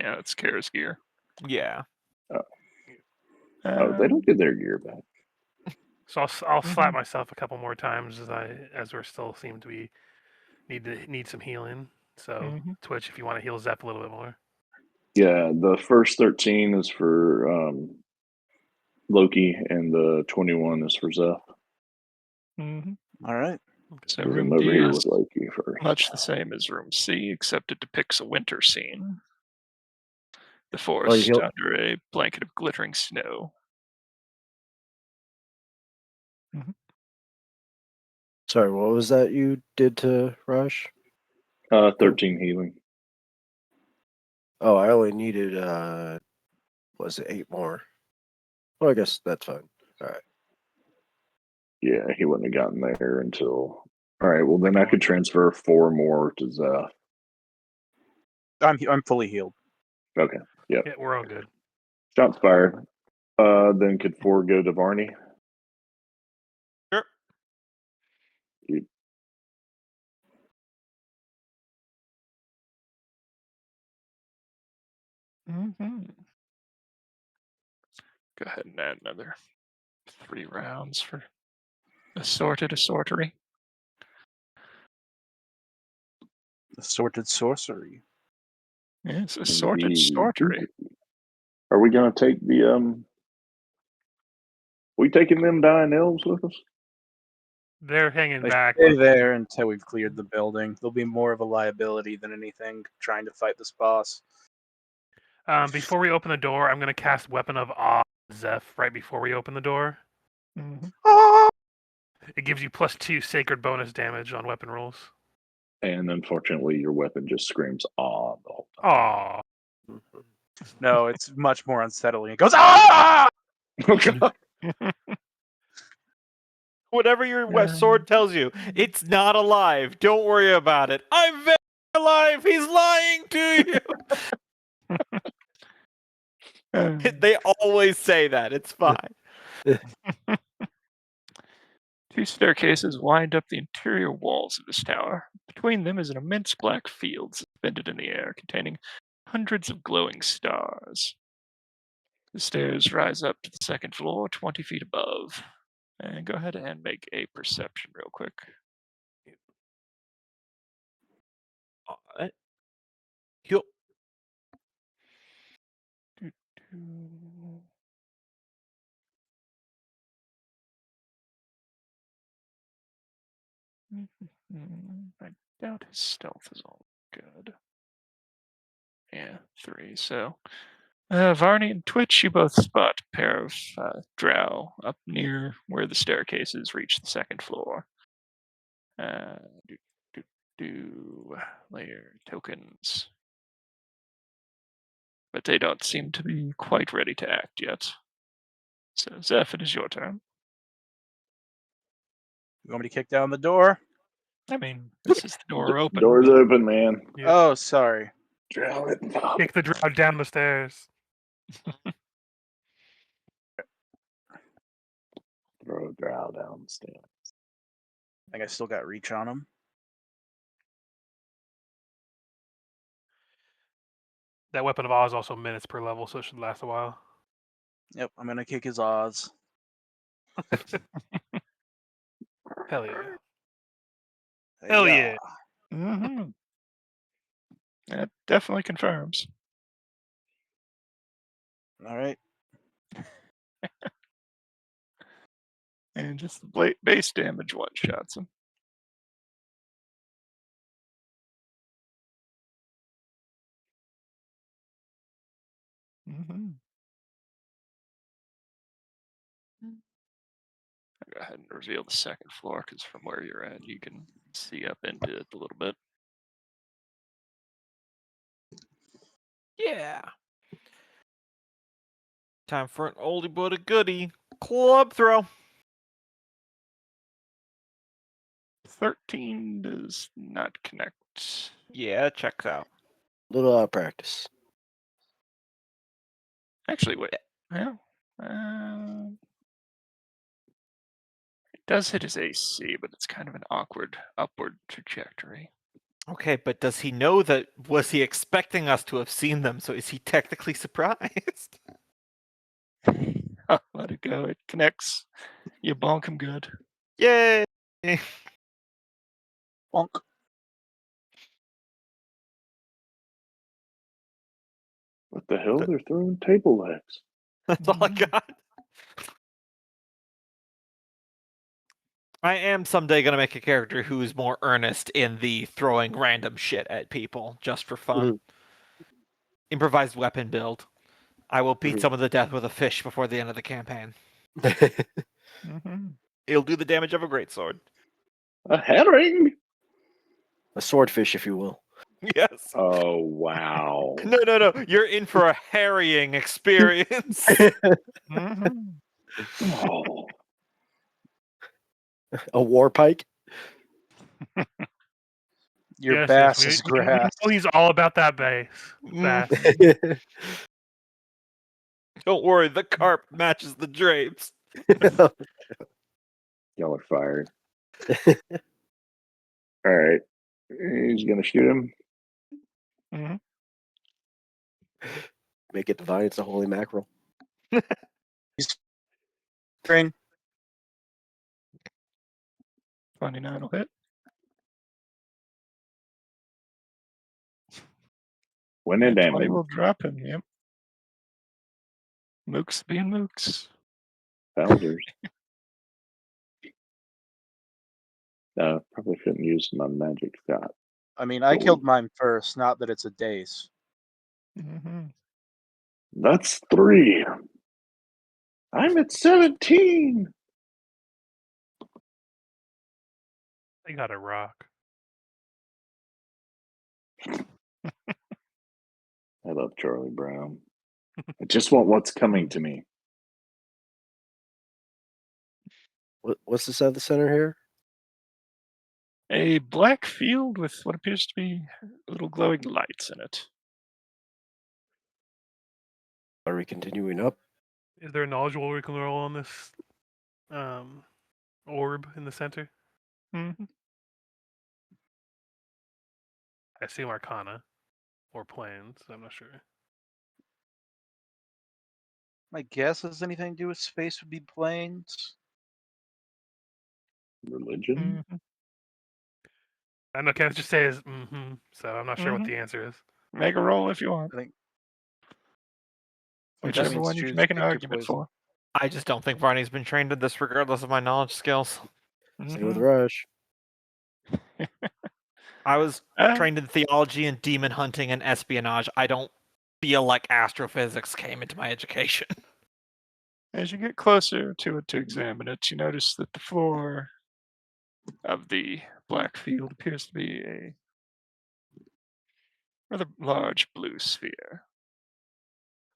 Yeah, it's Kerr's gear. Yeah. Oh, they don't get their gear back. So I'll slap myself a couple more times as we still seem to be need some healing. So Twitch, if you want to heal Zep a little bit more. Yeah, the first 13 is for Loki, and the 21 is for Zeph. Mm-hmm. All right. So We'll room come over D here is with Loki first. much the same as room C, except it depicts a winter scene. the forest he'll- under a blanket of glittering snow. Sorry, what was that you did to Raj? 13 healing. Oh, I only needed was it 8 more? Well, I guess that's fine. All right. Yeah, he wouldn't have gotten there until. All right, well then I could transfer 4 more to Zeph. I'm fully healed. Okay, Yeah, we're all good. shots fired. Then could 4 go to Varney? Sure. Mm-hmm. Go ahead and add another 3 rounds for assorted assortery. Assorted sorcery. Yes, assorted Indeed. sortery. Are we gonna take the we taking them dying elves with us? They're hanging They back. stay there until we've cleared the building. They'll be more of a liability than anything trying to fight this boss. Before we open the door, I'm gonna cast Weapon of Awe, Zeph, right before we open the door. Mm-hmm. It gives you +2 sacred bonus damage on weapon rolls. And unfortunately, your weapon just screams "ah" the whole Aw. No, it's much more unsettling. It goes, ah! time. Whatever your sword tells you, it's not alive. Don't worry about it. I'm very alive. He's lying to you. They always say that. It's fine. 2 staircases wind up the interior walls of this tower. Between them is an immense black field suspended in the air, containing hundreds of glowing stars. The stairs rise up to the 2nd floor, 20 feet above. And go ahead and make a perception real quick. He'll I doubt his stealth is all good. Yeah, 3. So, Varney and Twitch, you both spot a pair of drow up near where the staircases reach the 2nd floor. Layer tokens. But they don't seem to be quite ready to act yet. So, Zeph, it is your turn. You want me to kick down the door? I mean, this is the door open. Doors but- open, man. Yeah. Oh, sorry. Drow it. Kick the drow down the stairs. Throw Drow down the stairs. I think I still got reach on him. That Weapon of Awe is also minutes per level, so it should last a while. Yep, I'm gonna kick his Oz. Hell yeah. Hell yeah. Mhm. That definitely confirms. All right. And just base damage one shots him. Mm-hmm. I'll go ahead and reveal the 2nd floor, because from where you're at, you can see up into it a little bit. Yeah. Time for an oldie but a goodie. Club throw. 13 does not connect. Yeah, it checks out. Little out of practice. Actually, wait. Well, it does hit his AC, but it's kind of an awkward upward trajectory. Okay, but does he know that? Was he expecting us to have seen them? So is he technically surprised? Let it go. It connects. You bonk him good. Yay! Bonk. What the hell? They're throwing table legs. That's all I got. I am someday gonna make a character who is more earnest in the throwing random shit at people just for fun. improvised weapon build. I will beat Mhm. someone to death with a fish before the end of the campaign. Mhm. It'll do the damage of a greatsword. A herring. A swordfish, if you will. Yes. Oh wow. No. You're in for a harrying experience. Mhm. Oh. A war pike. Your Yes, bass we is know grass. he's all about that bass. Bass. Don't worry, the carp matches the drapes. Y'all are fired. All right. He's gonna shoot him. Mhm. Make it divine. It's a holy mackerel. Train. 29 will hit. When And it 20 damage. will drop him. Yep. Mooks being mooks. Bowser's. No, probably shouldn't use my magic shot. I mean, I But killed mine first, not that it's a dace. Mhm. That's 3. I'm at 17. They got a rock. I love Charlie Brown. I just want what's coming to me. What's this at the center here? A black field with what appears to be little glowing lights in it. Are we continuing up? Is there a knowledge roll we can roll on this orb in the center? Mhm. I assume Arcana or Planes. I'm not sure. My guess has anything to do with space would be planes. Religion? Mhm. I know Kenneth just says so I'm not sure what Mhm. the answer is. Make a roll if you want. I think. Whichever means one you can choose, make an pick your argument poison. for. I just don't think Varney's been trained in this regardless of my knowledge skills. Same with Mhm. Rush. I was Uh, trained in theology and demon hunting and espionage. I don't feel like astrophysics came into my education. As you get closer to it to examine it, you notice that the floor of the black field appears to be a rather large blue sphere.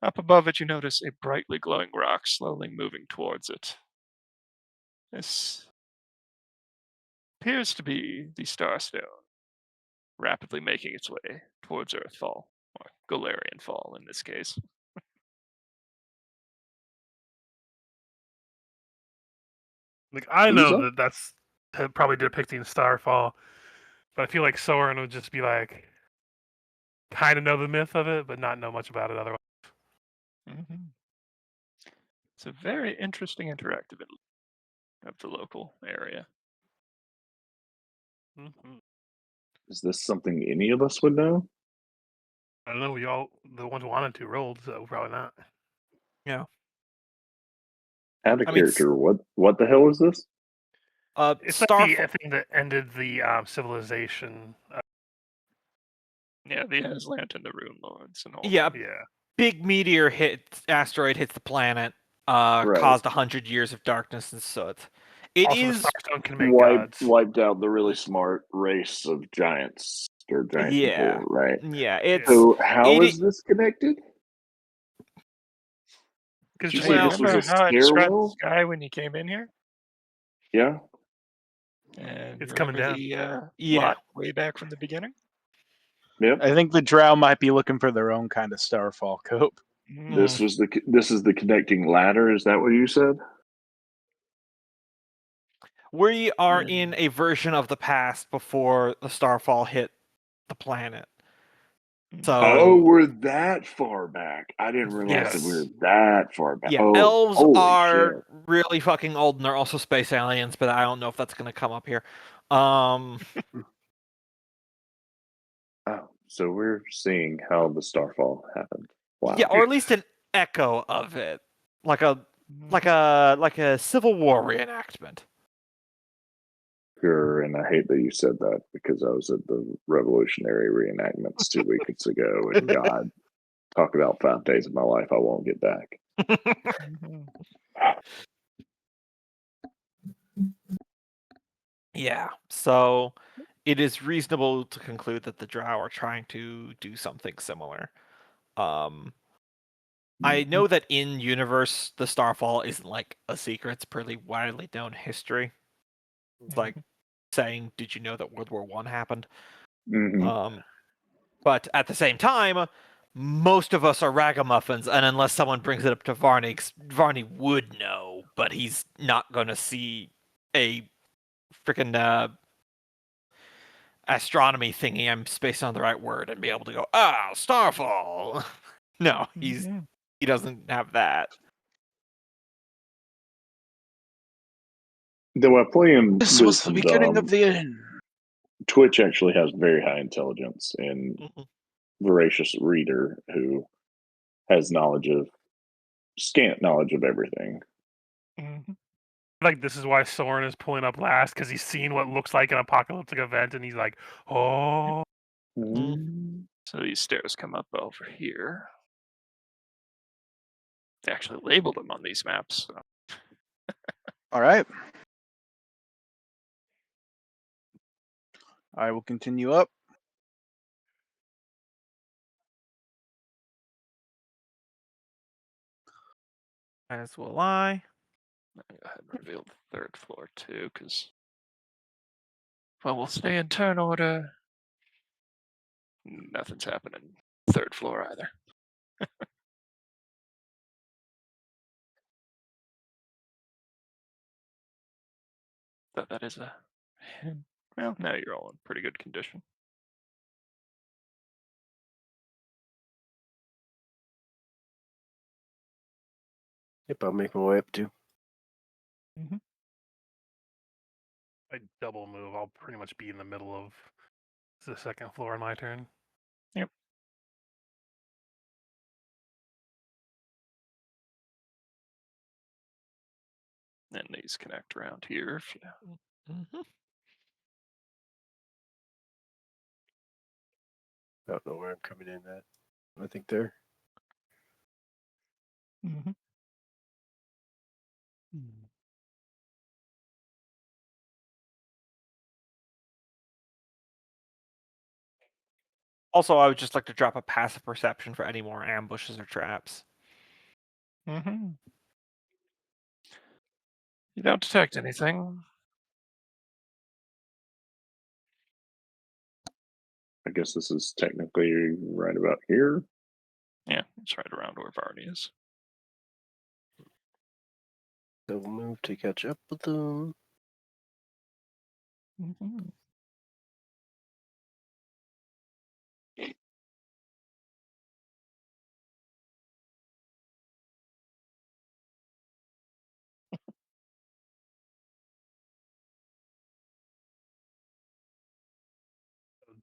Up above it, you notice a brightly glowing rock slowly moving towards it. This appears to be the Starstone, rapidly making its way towards Earthfall, or Galarian Fall in this case. Like I Who's know up? that that's probably depicting Starfall, but I feel like Soren would just be like, kind of know the myth of it, but not know much about it otherwise. Mhm. It's a very interesting interactive of the local area. Mm-hmm. Is this something any of us would know? I don't know. We all the ones who wanted to rolled, so probably not. Add a I mean, character. What the hell is this? It's like the Starfall. thing that ended the civilization. Yeah, the Aslant and the Rune Lords and all. Yeah, Yeah. big asteroid hits the planet, Right. caused 100 years of darkness and soot. It Also, is the Starstone can make gods. Wiped out the really smart race of giants or giant Yeah. people, right? Yeah, it's So how it is this connected? Because Did you Hey, say well, this was remember a how I described the stairwell? sky when you came in here? Yeah. And It's you coming remember down. the Yeah. lot way back from the beginning? Yep. I think the Drow might be looking for their own kind of Starfall cope. This is the connecting ladder. Is that what you said? We are Yeah. in a version of the past before the Starfall hit the planet. So Oh, we're that far back. I didn't realize that we were Yes. that far back. yeah, Oh, elves holy are shit. really fucking old, and they're also space aliens. But I don't know if that's going to come up here. Oh, so we're seeing how the Starfall happened. Wow. Yeah, or at least an echo of it, like a Civil War reenactment. Sure, and I hate that you said that because I was at the revolutionary reenactments 2 weeks ago, and God, Talk about 5 days of my life I won't get back. Yeah, so it is reasonable to conclude that the Drow are trying to do something similar. I know that in universe the Starfall isn't like a secret; it's pretty widely known history. It's like saying, "Did you know that World War One happened?" Mhm. But at the same time, most of us are ragamuffins, and unless someone brings it up to Varney, Varney would know, but he's not going to see a freaking astronomy thingy. I'm spacing on the right word and be able to go, Starfall. No, he doesn't have that. Though I play him This was the with beginning of the end. Twitch actually has very high intelligence and voracious reader who has scant knowledge of everything. Like this is why Soren is pulling up last because he's seen what looks like an apocalyptic event and he's like, oh. So these stairs come up over here. They actually labeled them on these maps. So. All right. I will continue up. As will I. Let me go ahead and reveal the 3rd floor too, because well, we'll stay in turn order. Nothing's happening 3rd floor either. But that is a well, now you're all in pretty good condition. Yep, I'll make my way up too. I double move. I'll pretty much be in the middle of the 2nd floor on my turn. Yep. And these connect around here. If you... I don't know where I'm coming in at. I think there. Also, I would just like to drop a passive perception for any more ambushes or traps. You don't detect anything. I guess this is technically right about here. Yeah, it's right around where Varney is. Double move to catch up with them.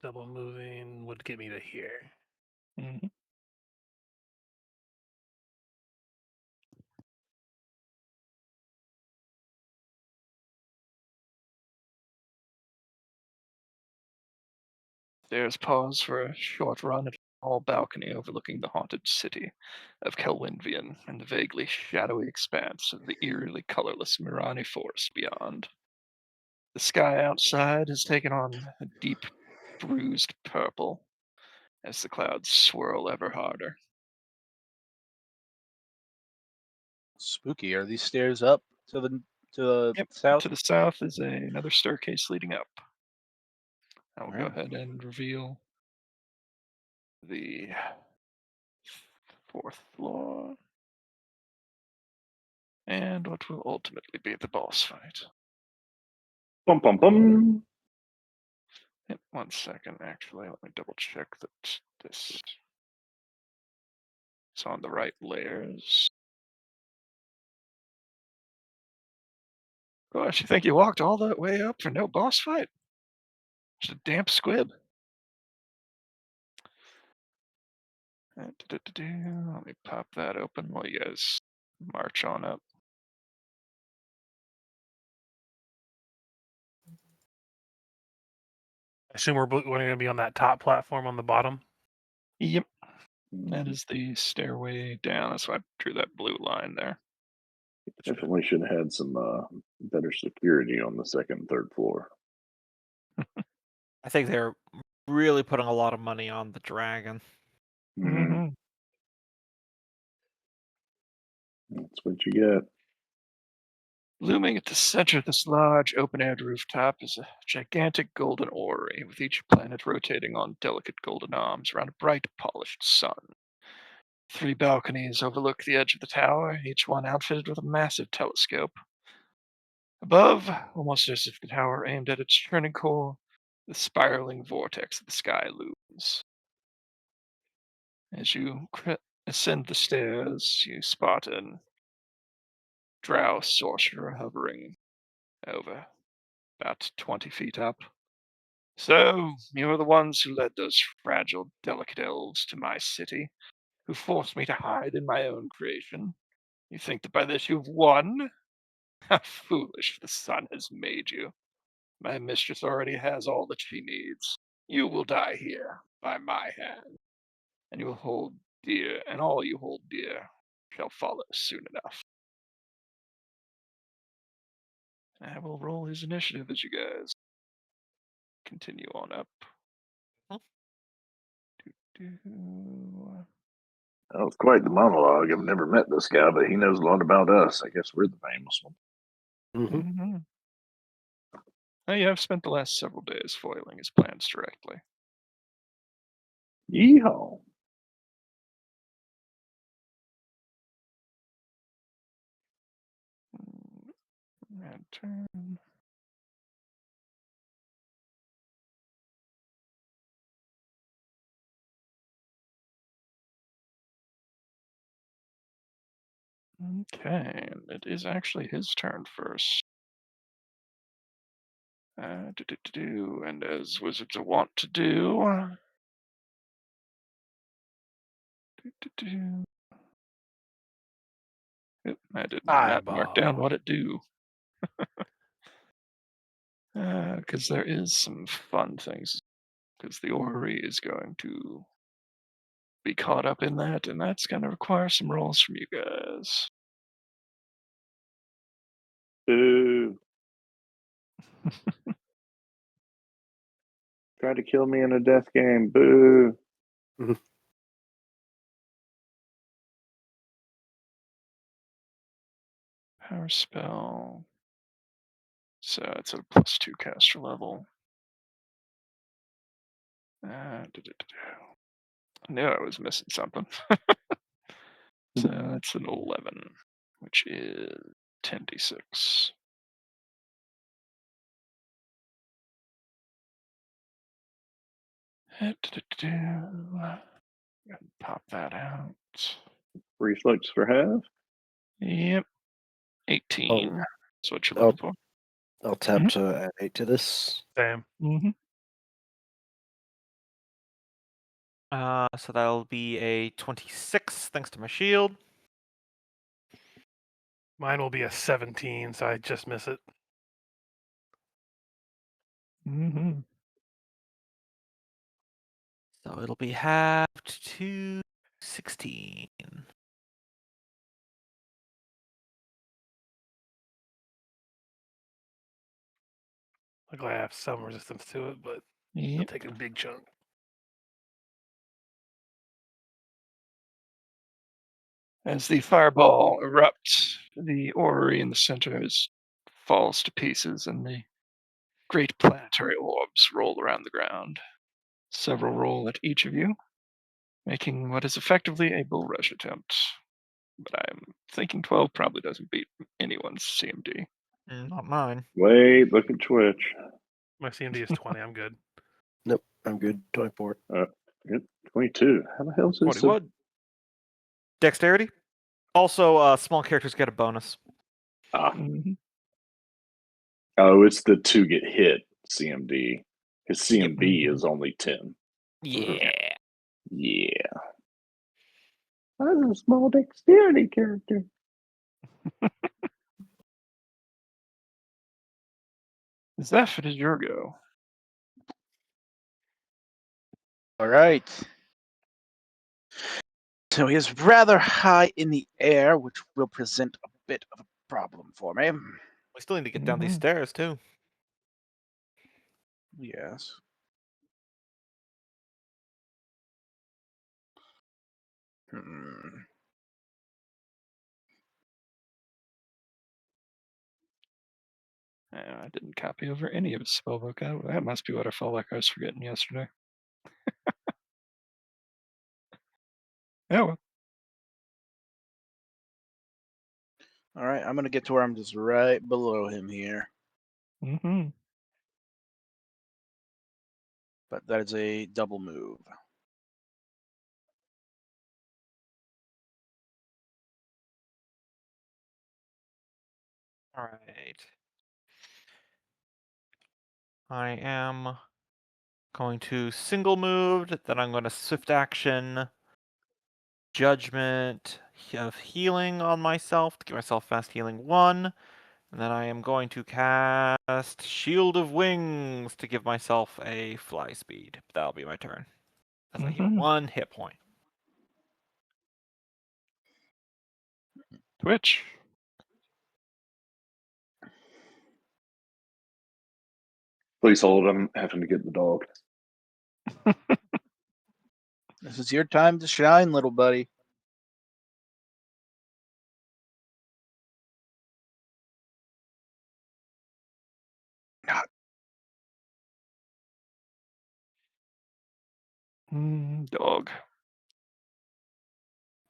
Double moving would get me to here. Stairs pause for a short run at a tall balcony overlooking the haunted city of Kelwynvian and the vaguely shadowy expanse of the eerily colorless Mirani forest beyond. The sky outside has taken on a deep, bruised purple as the clouds swirl ever harder. Spooky. Are these stairs up to the Yep, south? to the south is another staircase leading up. I will go Alright. ahead and reveal the 4th floor and what will ultimately be the boss fight. Bum bum bum. Yep, 1 second, actually. Let me double check that this is on the right layers. Gosh, you think you walked all that way up for no boss fight? Just a damp squib. Let me pop that open while you guys march on up. I assume we're going to be on that top platform on the bottom. Yep. That is the stairway down. That's why I drew that blue line there. Definitely should have had some better security on the second and third floor. I think they're really putting a lot of money on the dragon. Mm, that's what you get. Looming at the center of this large open-aired rooftop is a gigantic golden orrery, with each planet rotating on delicate golden arms around a bright, polished sun. 3 balconies overlook the edge of the tower, each one outfitted with a massive telescope. Above, almost as if the tower aimed at its churning core, the spiraling vortex of the sky looms. As you ascend the stairs, you spot an drow sorcerer hovering over, about 20 feet up. So, you are the ones who led those fragile, delicate elves to my city, who forced me to hide in my own creation. You think that by this you've won? How foolish the sun has made you. My mistress already has all that she needs. You will die here, by my hand, and you will hold dear, and all you hold dear shall follow soon enough. I will roll his initiative as you guys continue on up. Doo-doo. That was quite the monologue. I've never met this guy, but he knows a lot about us. I guess we're the famous one. Mhm. Oh, yeah, I've spent the last several days foiling his plans directly. Yeehaw. And turn. Okay, and it is actually his turn first. And as wizards are wont to do. Do-do-do. Oop, I did not mark down what it do. Because there is some fun things. Because the orrery is going to be caught up in that, and that's going to require some rolls from you guys. Boo. Try to kill me in a death game. Boo. Power spell. So it's a +2 caster level. I knew I was missing something. So that's an 11, which is 10d6. Pop that out. Reflex for half. Yep. 18. That's what you're looking for. I'll tap to add 8 to this. Same. Mm-hmm. So that'll be a 26, thanks to my shield. Mine will be a 17, so I just miss it. Mm-hmm. So it'll be halved to 16. Luckily, I have some resistance to it, but it'll Yep. take a big chunk. As the fireball erupts, the orrery in the center falls to pieces, and the great planetary orbs roll around the ground. Several roll at each of you, making what is effectively a bull rush attempt. But I'm thinking 12 probably doesn't beat anyone's CMD. Not mine. Wait, look at Twitch. My CMD is 20. I'm good. Nope, I'm good. 24. Good. 22. How the hell is this? 21. Dexterity. Also, small characters get a bonus. Mm-hmm. Oh, it's the 2 get hit CMD. His CMB is only 10. Yeah. Yeah. I'm a small dexterity character. Zeph, it is your go. All right. So he is rather high in the air, which will present a bit of a problem for me. We still need to get down these Mhm. stairs too. Yes. Hmm. I didn't copy over any of his spellbook. That must be what I felt like I was forgetting yesterday. Oh, well. All right, I'm gonna get to where I'm just right below him here, Mm-hmm. but that is a double move. All right. I am going to single moved, then I'm going to swift action judgment of healing on myself to give myself fast healing 1. And then I am going to cast Shield of Wings to give myself a fly speed. That'll be my turn. As I heal Mhm. 1 hit point. Twitch. Please hold. I'm having to get the dog. This is your time to shine, little buddy. Dog.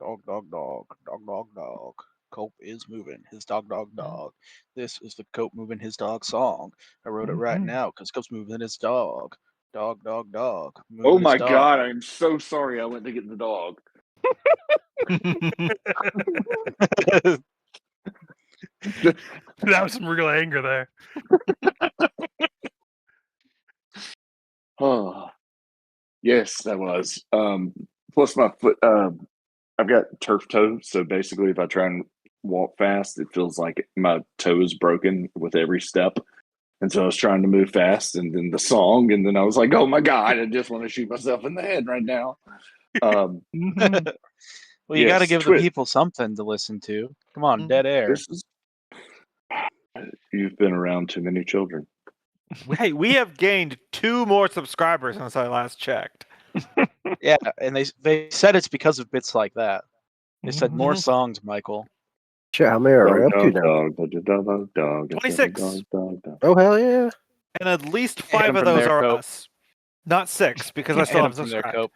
Dog, dog, dog, dog, dog, dog. Cope is moving his dog, dog, dog. This is the Cope moving his dog song. I wrote it right Mhm. now because Cope's moving his dog. Dog, dog, dog. Oh Moving his my dog. god! I'm so sorry. I went to get the dog. That was some real anger there. Oh, yes, that was. Plus my foot. I've got turf toe, so basically, if I try and walk fast, it feels like my toe is broken with every step. And so I was trying to move fast, and then the song, and then I was like, "Oh my god! I just want to shoot myself in the head right now." Mhm. Well, you got to Yes, give the Twitch. people something to listen to. Come on, Mm. dead air. This is. You've been around too many children. Hey, we have gained 2 more subscribers since I last checked. Yeah, and they said it's because of bits like that. They said more Mhm. songs, Michael. Shit, how many are we up to Dog, now? dog, dog, dog, dog, dog, 26. dog, dog, dog. Oh hell yeah! And at least Hit 5 him of from those there, are Cope. us. Not 6, because I Can't still hit him have from there, subscribed. Cope.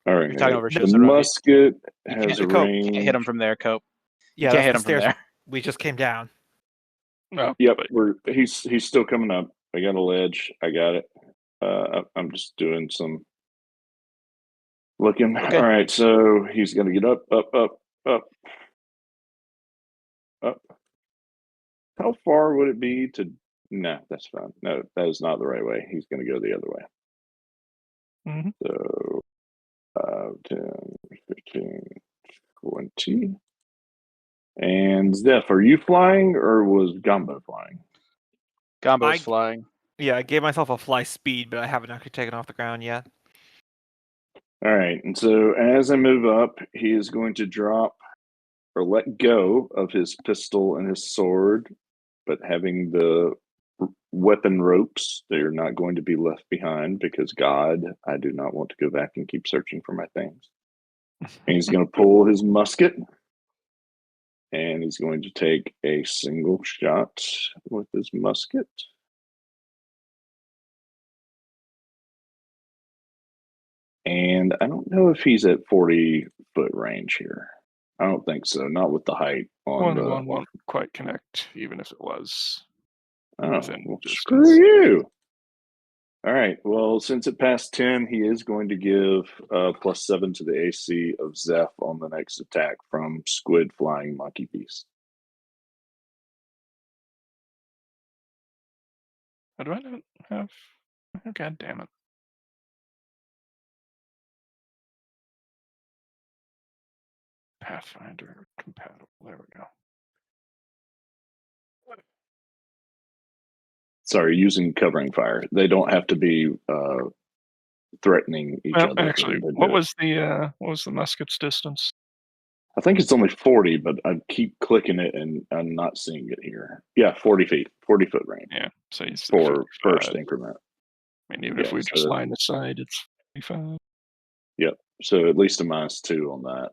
All right, You're talking over the Shizaragi. musket You has a can't hit range. him from there, Cope. You Yeah, can't hit that's him the from stairs there. we just came down. Oh, Yep, but he's still coming up. I got a ledge. I got it. I'm just doing some looking. Okay. All right, so he's gonna get up, up, up, up, up. How far would it be to? No, that's fine. No, that is not the right way. He's gonna go the other way. Mhm. So 10, 15, 20. And Zeph, are you flying or was Gumbo flying? Gombo's I- flying. Yeah, I gave myself a fly speed, but I haven't actually taken off the ground yet. All right. And so as I move up, he is going to drop or let go of his pistol and his sword, but having the weapon ropes, they're not going to be left behind because God, I do not want to go back and keep searching for my things. And he's going to pull his musket and he's going to take a single shot with his musket. And I don't know if he's at 40-foot range here. I don't think so. Not with the height on one the. one won't quite connect, even if it was. Oh, within well, distance. screw you. All right. Well, since it passed 10, he is going to give +7 to the AC of Zeph on the next attack from Squid Flying Monkey Beast. How do I not have? Oh, God damn it! Pathfinder compatible. There we go. Sorry, using covering fire. They don't have to be threatening each Well, other. for actually, them to what do it. was the musket's distance? I think it's only 40, but I keep clicking it and I'm not seeing it here. Yeah, 40 feet, 40-foot range Yeah, so he's at for 55. first increment. I mean, even Yeah, if we just so- line aside, it's 55. Yep. So at least a -2 on that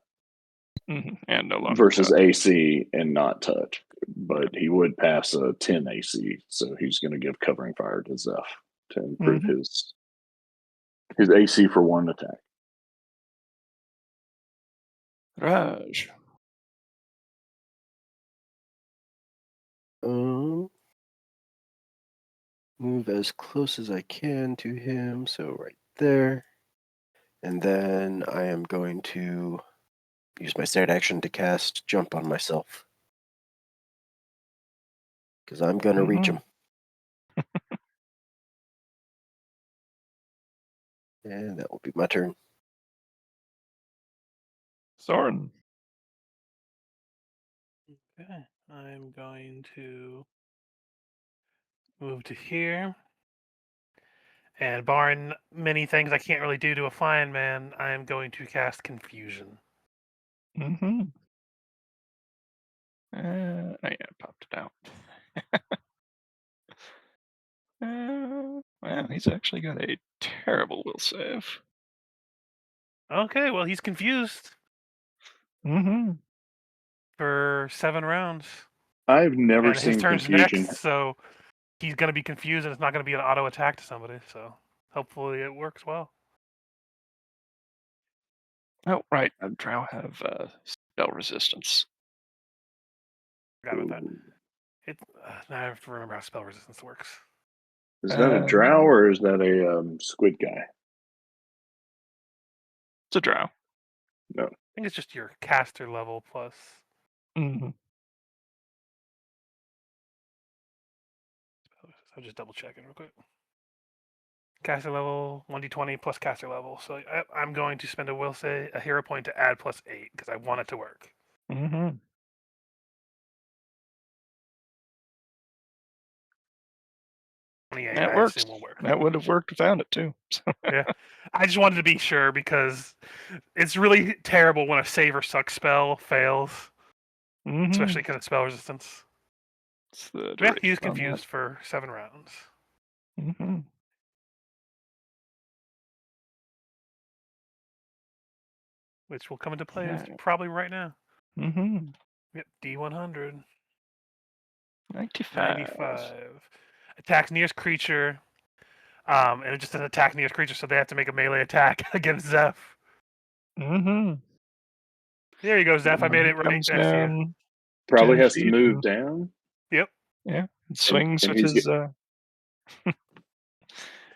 And no longer versus touch. AC and not touch. But he would pass a 10 AC, so he's going to give covering fire to Zeph to improve his AC for one attack. Raj. Move as close as I can to him, so right there. And then I am going to use my standard action to cast Jump on myself. Because I'm going to reach him. And that will be my turn. Soren. Okay, I'm going to move to here. And barring many things I can't really do to a flying man, I am going to cast Confusion. Oh yeah, popped it out. Wow, he's actually got a terrible will save. Okay, well, he's confused for 7 rounds. I've never And his seen turn's confusion. next, so he's going to be confused and it's not going to be an auto attack to somebody. So hopefully it works well. Oh, right. Drow have spell resistance. Forgot about that. Now I have to remember how spell resistance works. Is that a drow or is that a squid guy? It's a drow. No. I think it's just your caster level plus. I'll just double check it real quick. Caster level 1d20 plus caster level. So I'm going to spend a hero point to add +8 because I want it to work. 28, That I works. assume will work. That would have worked without it too. Yeah, I just wanted to be sure because it's really terrible when a save or suck spell fails, especially because of spell resistance. It's the We have to use duration on that. confused for 7 rounds. Which will come into play probably right now. Yep, D100. 95. Attacks nearest creature. And it just says attack nearest creature, so they have to make a melee attack against Zeph. There you go, Zeph. I made it right Comes next to you. down Probably 10 has to feet move and- down. Yep. Yeah, it swings and with he's his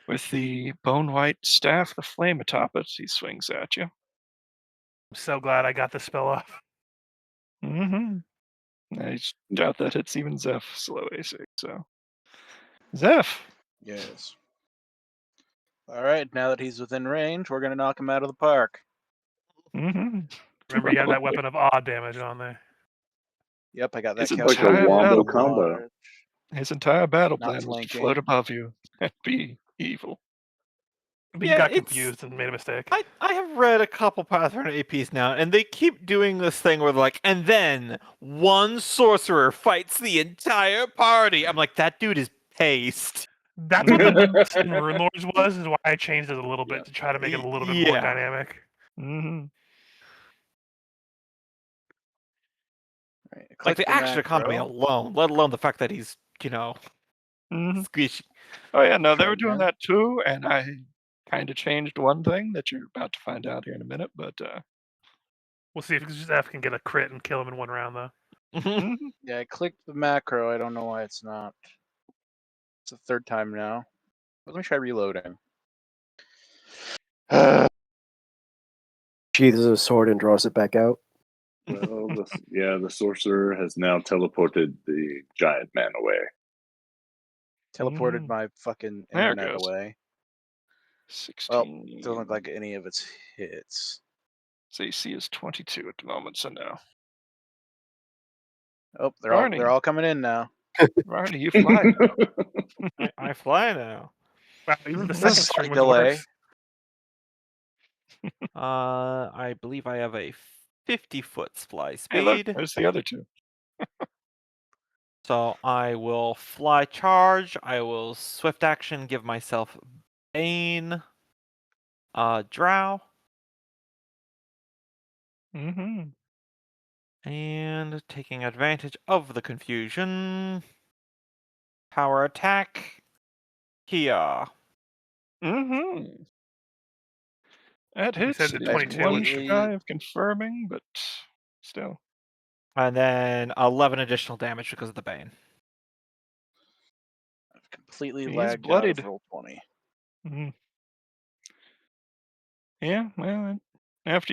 with the bone white staff, the flame atop it. He swings at you. I'm so glad I got the spell off. I doubt that hits even Zeph's low AC. So, Zeph. Yes. All right, now that he's within range, we're going to knock him out of the park. Remember, you have that weapon of odd damage on there. Yep, I got that. It's like a entire wombo battle combo. His entire battle Not plan was to flanking. float above you and be evil. But Yeah, you got it's- confused and made a mistake. I have read a couple Pathfinder APs now, and they keep doing this thing where they're like, and then one sorcerer fights the entire party. I'm like, that dude is paced. That's what the Beast in Rune Lords was, is why I changed it a little bit to try to make it a little bit more Yeah. dynamic. Right, I Like click the action economy macro. alone, let alone the fact that he's, squishy. Oh yeah, no, they were Try doing again. that too, and I kind of changed one thing that you're about to find out here in a minute. But We'll see if Zeph can get a crit and kill him in 1 round, though. Yeah, I clicked the macro. I don't know why it's not. It's the 3rd time now. Let me try reloading. Sheathes a sword and draws it back out. Well, the sorcerer has now teleported the giant man away. Teleported my fucking There it internet goes. away. 16. Doesn't look like any of its hits. His AC is 22 at the moment, so no. Oh, they're Barney. all coming in now. Barney, you fly now. I fly now. Wow, even the Mhm. second Slight string was delay. worse. I believe I have a 50-foot fly Hey, look, speed. there's the other two. So I will fly charge. I will swift action, give myself Bane, Drow, Mm-hmm. and taking advantage of the confusion. Power attack. Here. Mm-hmm. That You hits. said It the is 22 one was- shy of confirming, but still. And then 11 additional damage because of the Bane. I've completely He is lagged out bloodied. of roll 20. Mm-hmm. Yeah, well, after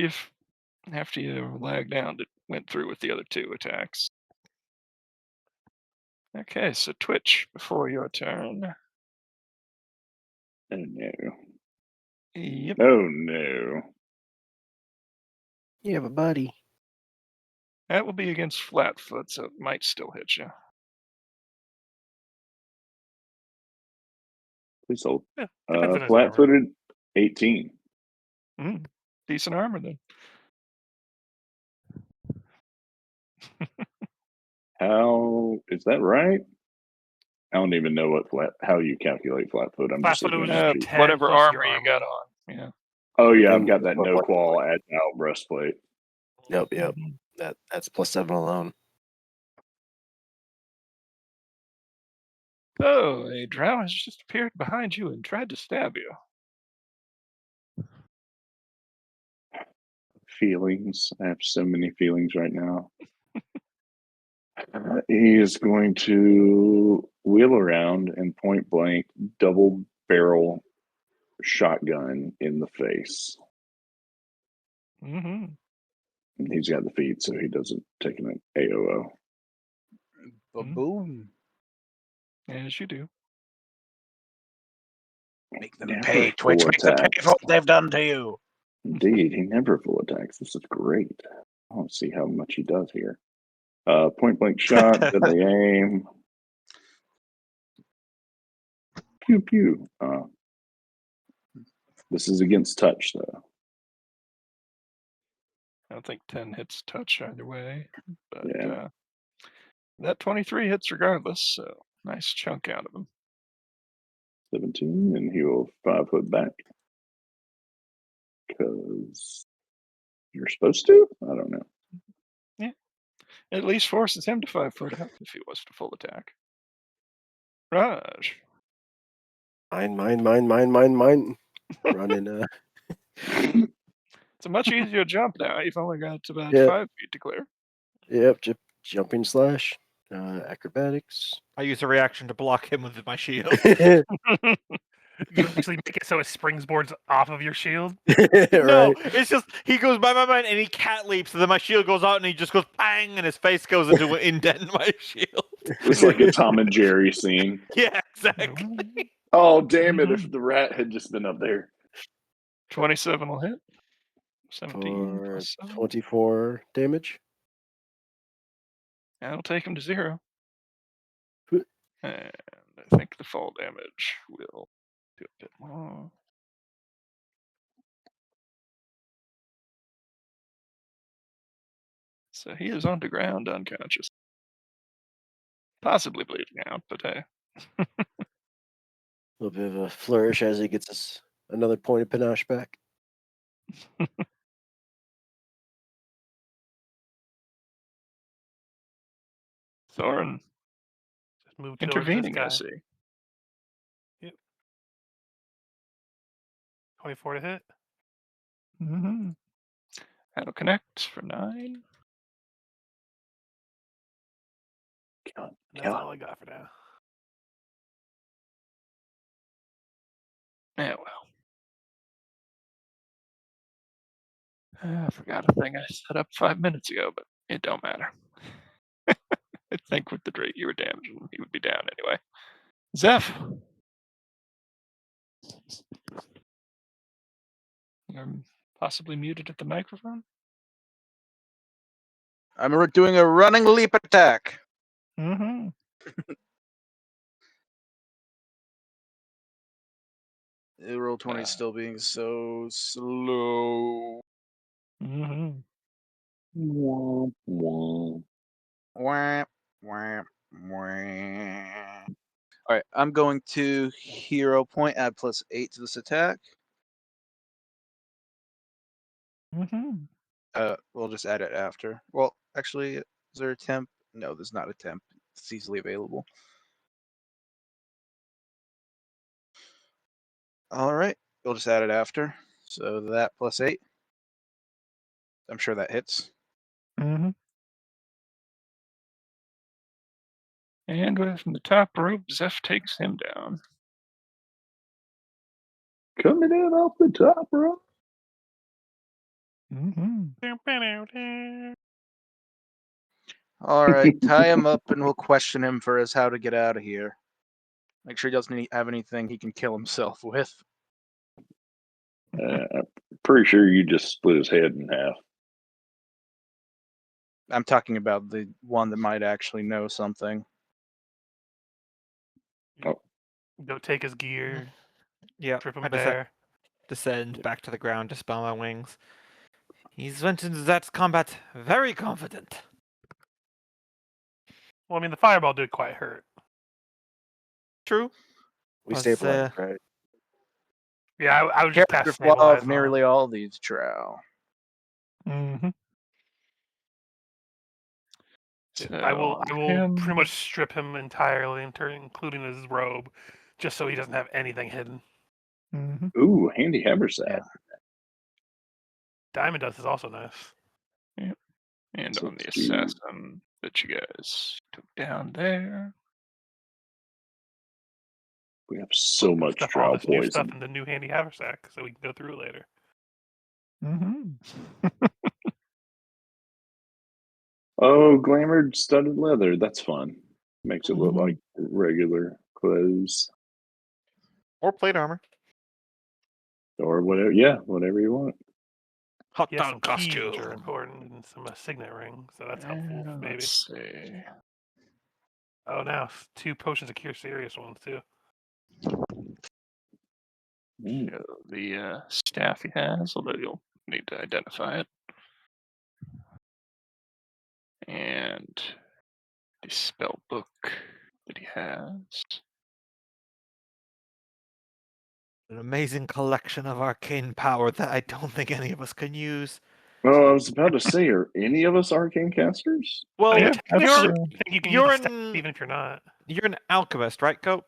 you lagged down, it went through with the other two attacks. Okay, so Twitch, before your turn. Oh no. Yep. Oh no. You have a buddy. That will be against Flatfoot, so it might still hit you. Please hold. Yeah, depends on his armor. Flat-footed, 18. Mm, decent armor then. How is that right? I don't even know how you calculate flat-foot. I'm just Flat-footed looking was at just the sheet. 10 Whatever plus armor your you got armor. on. Yeah. Oh yeah, I've And got that plus no one qual point. agile breastplate. Yep. Mhm. That's +7 alone. So a drow has just appeared behind you and tried to stab you. Feelings. I have so many feelings right now. He is going to wheel around and point blank double barrel shotgun in the face. Mm-hmm. And he's got the feet, so he doesn't take an AOO. Ba-boom. As you do. Make them Never pay. Twitch, full make them pay attacks. for what they've done to you. Indeed, he never full attacks. This is great. I want to see how much he does here. Point blank shot, deadly aim. Pew pew. This is against touch, though. I don't think 10 hits touch either way. But Yeah. that 23 hits regardless, so nice chunk out of him. 17, and he will 5 foot back. Because you're supposed to? I don't know. At least forces him to 5 foot up if he was to full attack. Raj. Mine. Running. It's a much easier jump now. You've only got about Yeah. 5 feet to clear. Yep. Jumping slash. Acrobatics. I use a reaction to block him with my shield. You actually make it so it springboards off of your shield. No, Right. it's just he goes by my mind and he cat leaps, and then my shield goes out and he just goes bang, and his face goes into an indent in my shield. It's like a Tom and Jerry scene. Yeah, exactly. Oh, damn it. If the rat had just been up there. 27 will hit. 17 For plus 7. 24 damage. That'll take him to 0. Wh- And I think the fall damage will do a bit more. So he is on the ground unconscious. Possibly bleeding out, but hey. A little bit of a flourish as he gets us another point of panache back. Thorin Just move towards intervening, I this guy. see. 24 to hit. Mm-hmm. That'll connect for 9. God, That's God. all I got for now. Yeah, well. I forgot a thing I set up 5 minutes ago, but it don't matter. I think with the Drake you were damaging, he would be down anyway. Zeph. You're possibly muted at the microphone. I'm doing a running leap attack. Mm-hmm. Roll 20 is still being so slow. Mm-hmm. Womp womp. Wah, wah, wah. All right, I'm going to hero point, add +8 to this attack. Mm-hmm. We'll just add it after. Well, actually, is there a temp? No, there's not a temp. It's easily available. All right, we'll just add it after. So that +8. I'm sure that hits. Mm-hmm. And with from the top rope, Zeph takes him down. Coming in off the top, bro. Mm-hmm. All right, tie him up and we'll question him for his how to get out of here. Make sure he doesn't have anything he can kill himself with. I'm pretty sure you just split his head in half. I'm talking about the one that might actually know something. Go take his gear, Yeah, strip him I bare. descend back to the ground, dispel my wings. He's went into that combat very confident. Well, I mean, the fireball did quite hurt. True. We Was, stabilized, right? Yeah, I would just Character cast flaw stabilize of on nearly him. all these drow. Mm-hmm. I will him- pretty much strip him entirely, including his robe, just so he doesn't have anything hidden. Mm-hmm. Ooh, handy haversack. Yeah. Diamond Dust is also nice. And So on the let's do- assassin that you guys took down there. We have so much Stuff all drow this new stuff poison. in the new handy haversack, so we can go through it later. Mm-hmm. Oh, glamored studded leather. That's fun. Makes it look Mhm. like regular clothes or plate armor. or whatever. Yeah, whatever you want. Hot Yes, dog some costume. keys are important and some signet ring, so that's helpful. Maybe. Let's see. Oh, now 2 potions of cure serious ones too. Mm. Show the staff he has, although you'll need to identify it. And the spell book that he has. An amazing collection of arcane power that I don't think any of us can use. Oh, I was about to say, are any of us arcane casters? Well, I mean, yeah, technically, that's, I think you can you're use the staff an- even if you're not. you're an alchemist, right, Cope?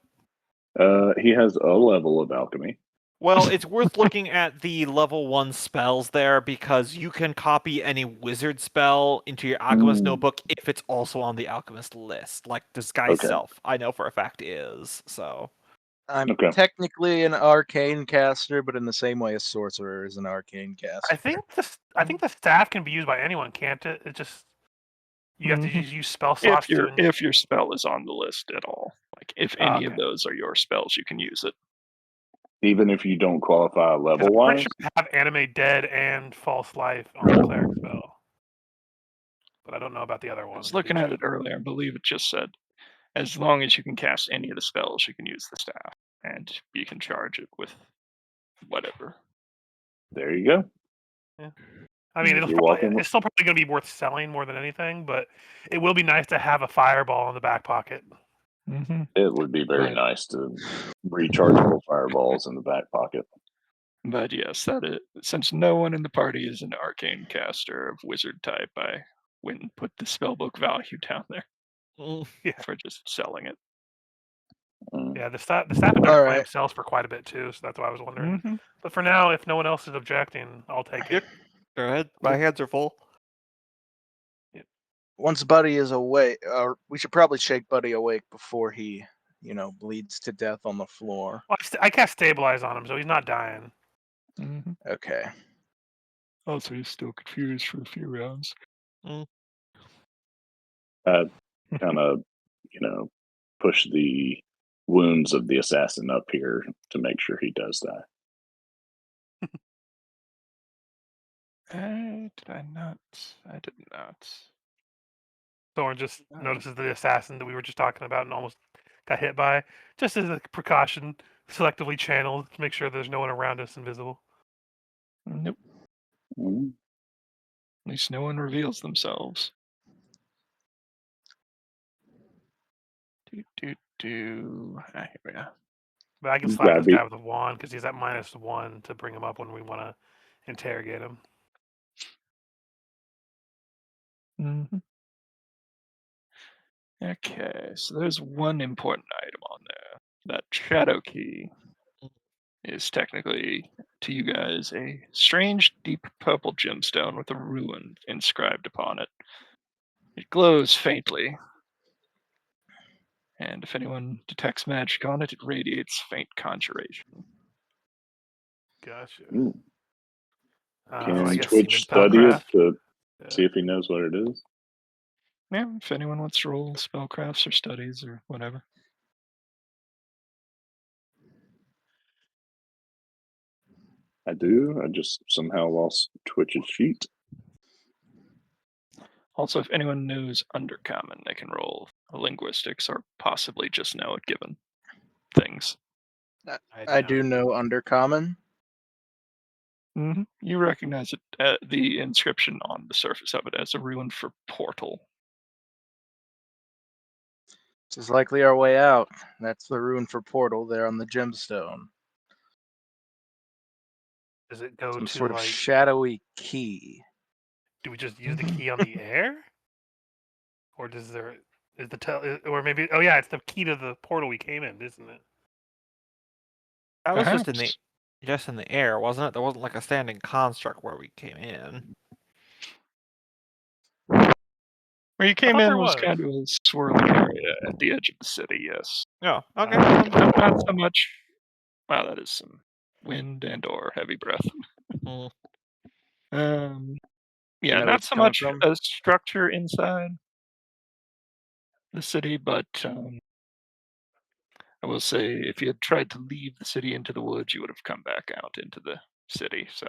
He has a level of alchemy. Well, it's worth looking at the level 1 spells there because you can copy any wizard spell into your alchemist Mm. notebook if it's also on the alchemist list. Like Disguise Okay. Self, I know for a fact is. So I'm Okay. technically an arcane caster, but in the same way a sorcerer is an arcane caster. I think the staff can be used by anyone, can't it? It just you have to Mhm. just use spell slots. If your spell is on the list at all, like if Oh, any of okay. those are your spells, you can use it. Even if you don't qualify 'Cause level I'm wise. pretty sure I have Animate Dead and False Life on the cleric spell, but I don't know about the other I ones. was looking at it earlier. I believe it just said, as long as you can cast any of the spells, you can use the staff, and you can charge it with whatever. There you go. I mean, You're welcome. it's still probably going to be worth selling more than anything, but it will be nice to have a fireball in the back pocket. Mm-hmm. It would be very Right. nice to rechargeable fireballs in the back pocket. But yes, that is, since no one in the party is an arcane caster of wizard type, I went and put the spellbook value down there Yeah. for just selling it. Mm. Yeah, the staff of Dark All Flame right. sells for quite a bit too, so that's why I was wondering. Mm-hmm. But for now, if no one else is objecting, I'll take it. go ahead. My hands are full. Once Buddy is awake, we should probably shake Buddy awake before he, bleeds to death on the floor. Well, I cast Stabilize on him, so he's not dying. Mm-hmm. Okay. Also, he's still confused for a few rounds. Kind of, push the wounds of the assassin up here to make sure he does die. Did I not? I did not. Thorn just notices the assassin that we were just talking about and almost got hit by, just as a precaution, selectively channeled to make sure there's no one around us invisible. Nope. Mm. At least no one reveals themselves. Here we go. But I can You've slap gotta this be- guy with a wand because he's at -1 to bring him up when we want to interrogate him. Mm-hmm. Okay, so there's one important item on there. That shadow key is technically, to you guys, a strange deep purple gemstone with a rune inscribed upon it. It glows faintly, and if anyone detects magic on it, it radiates faint conjuration. Gotcha. Mm. I Can guess Twitch human study it spellcraft. to Yeah. see if he knows what it is? Yeah, if anyone wants to roll spellcrafts or studies or whatever. I do. I just somehow lost Twitch's sheet. Also, if anyone knows Undercommon, they can roll linguistics or possibly just know it given things. I do know Undercommon. You recognize it, the inscription on the surface of it, as a rune for portal. This is likely our way out. That's the rune for portal there on the gemstone. Does it go Some to sort of like? shadowy key. Do we just use the key on the air, or is the or maybe? Oh yeah, it's the key to the portal we came in, isn't it? That was just Perhaps. in the air, wasn't it? There wasn't like a standing construct where we came in. Where you came thought in there was was. kind of a swirling area at the edge of the city, yes. Oh, okay. Not so much. Wow, that is some wind and or heavy breath. Mm. Yeah, know not it's so coming much from? a structure inside the city, but I will say if you had tried to leave the city into the woods, you would have come back out into the city. So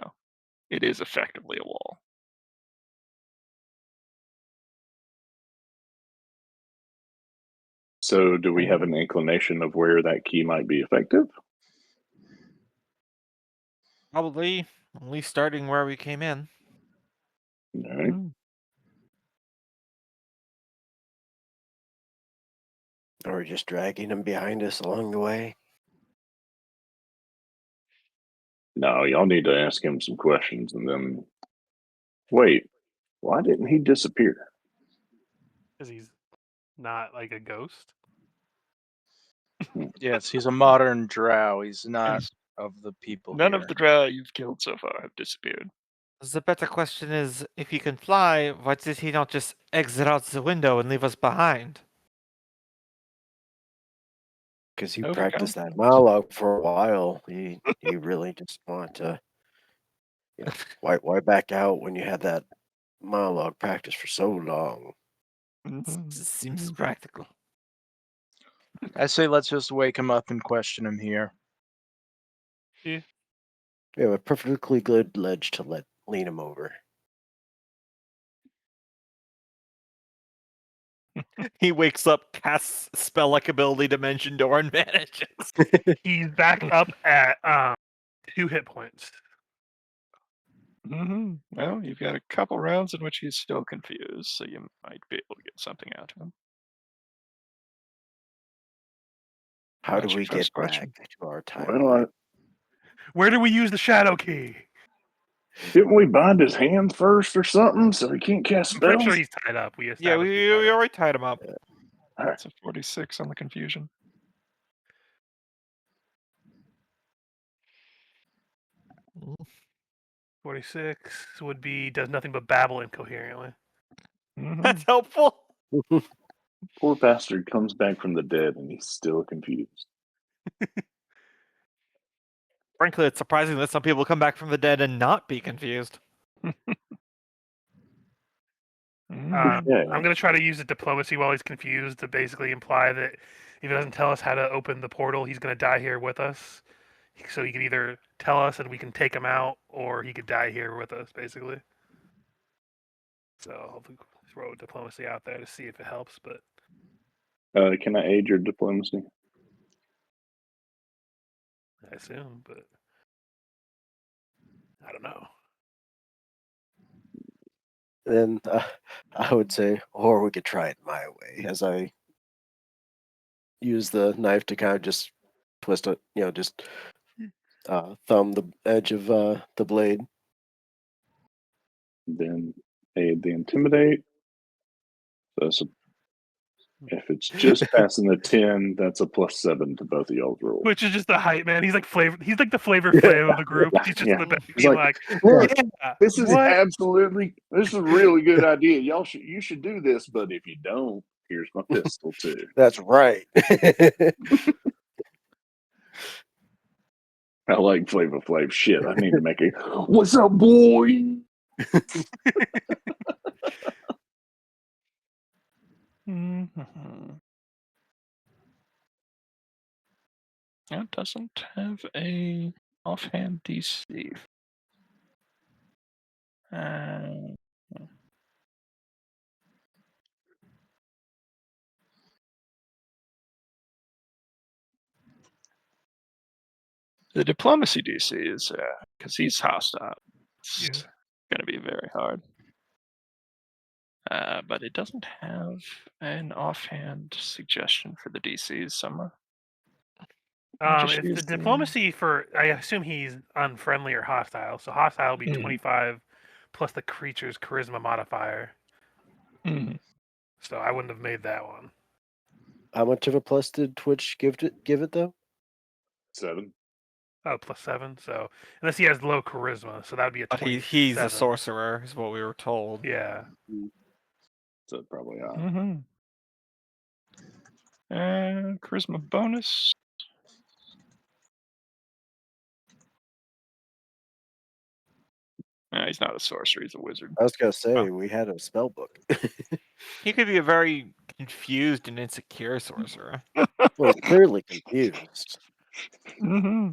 it is effectively a wall. So, do we have an inclination of where that key might be effective? Probably at least starting where we came in. All right. Or just dragging him behind us along the way. No, y'all need to ask him some questions and then wait. Why didn't he disappear? Because he's not like a ghost. Yes, he's a modern drow. He's not Yes. of the people None here. of the drow you've killed so far have disappeared. The better question is, if he can fly, why did he not just exit out the window and leave us behind? Because he Overconfidence. practiced that monologue for a while. He really just want to, why back out when you had that monologue practice for so long? Seems practical. I say let's just wake him up and question him here. We have a perfectly good ledge to lean him over. He wakes up, casts spell-like ability, dimension door, and vanishes. He's back up at 2 hit points. Well, you've got a couple rounds in which he's still confused, so you might be able to get something out of him. How That's do your we get first question. back to our Well, timeline? Where do we use the shadow key? Didn't we bind his hand first or something so he can't cast I'm pretty spells? sure he's tied up. We Yeah, established he's we tied up. already tied him up. That's a 46 on the confusion. Mm. 46 would be does nothing but babble incoherently. That's helpful. Poor bastard comes back from the dead and he's still confused. Frankly, it's surprising that some people come back from the dead and not be confused. Yeah. I'm going to try to use the diplomacy while he's confused to basically imply that if he doesn't tell us how to open the portal, he's going to die here with us. So he can either tell us and we can take him out, or he could die here with us, basically. So I'll throw diplomacy out there to see if it helps, but Can I aid your diplomacy? I assume, but I don't know. Then I would say, or we could try it my way, as I use the knife to kind of just twist it, just thumb the edge of the blade. Then aid the intimidate. So if it's just passing the 10, that's a +7 to both of y'all's rolls. Which is just the hype man. He's like He's like the Flavor Flav of the group. He's just Yeah. in the back He's being like, like, "Look, yeah, this is what? this is a really good idea. You should do this, but if you don't, here's my pistol too." That's right. I like Flavor Flav shit. I need to make it. What's up, boy? Mhm. It doesn't have a offhand DC. Uh, the diplomacy DC is because he's hostile. It's Yeah. going to be very hard. But it doesn't have an offhand suggestion for the DCs somewhere. Just It's use the the- diplomacy for. I assume he's unfriendly or hostile. So hostile will be 25 plus the creature's charisma modifier. Mhm. So I wouldn't have made that one. How much of a plus did Twitch give it though? 7. Oh, +7. So unless he has low charisma, so that would be a But 27. he's a sorcerer, is what we were told. Yeah. So probably high. Mhm. Charisma bonus. He's not a sorcerer, he's a wizard. I was gonna say Oh. we had a spell book. He could be a very confused and insecure sorcerer. Well, he's clearly confused. Mm-hmm.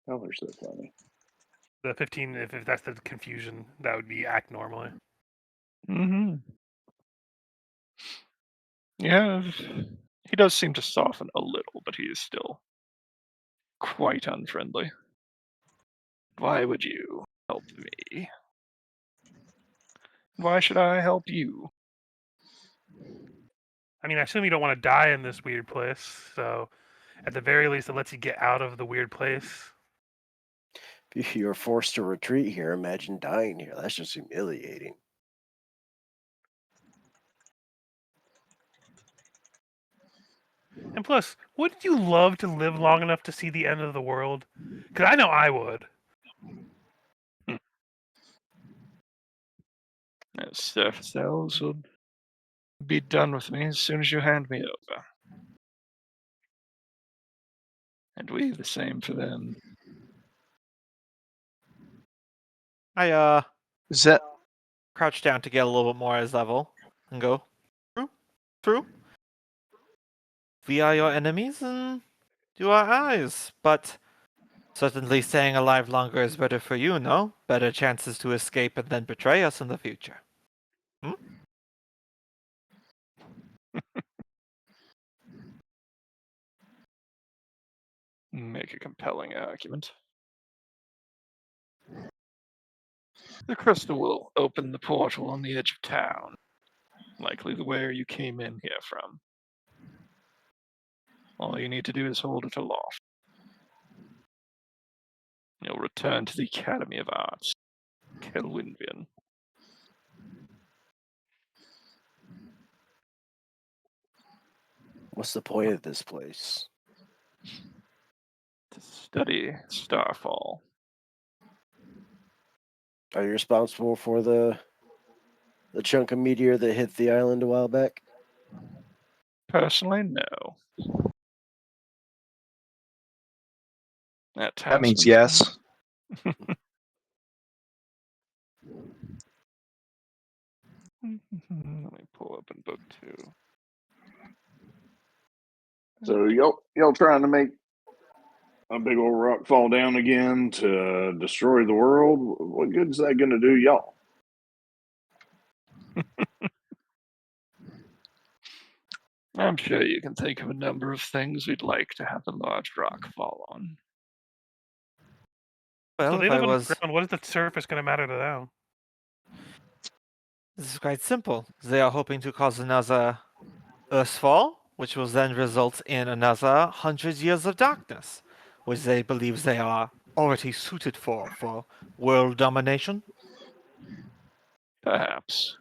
Colors so funny. The 15, if that's the confusion, that would be act normally. Mm-hmm. Yeah, he does seem to soften a little, but he is still quite unfriendly. Why would you help me? Why should I help you? I mean, I assume you don't want to die in this weird place, so at the very least, it lets you get out of the weird place. If you're forced to retreat here, imagine dying here. That's just humiliating. And plus, wouldn't you love to live long enough to see the end of the world? Because I know I would. Surface elves will be done with me as soon as you hand me over. And we the same for them. I Is that crouch down to get a little bit more as level and go through. We are your enemies and you are ours, but certainly staying alive longer is better for you, no? Better chances to escape and then betray us in the future. Make a compelling argument. The crystal will open the portal on the edge of town, likely where you came in here from. All you need to do is hold it aloft. You'll return to the Academy of Arts, Kelwynvian. What's the point of this place? To study Starfall. Are you responsible for the chunk of meteor that hit the island a while back? Personally, no. that means task yes. Let me pull open book 2. So y'all trying to make a big old rock fall down again to destroy the world? What good is that going to do y'all? I'm sure you can think of a number of things we'd like to have the large rock fall on. So Well, they if live I on was, the ground. What is the surface going to matter to them? this is quite simple. They are hoping to cause another Earthfall, which will then result in another 100 years of darkness, which they believe they are already suited for world domination. Perhaps.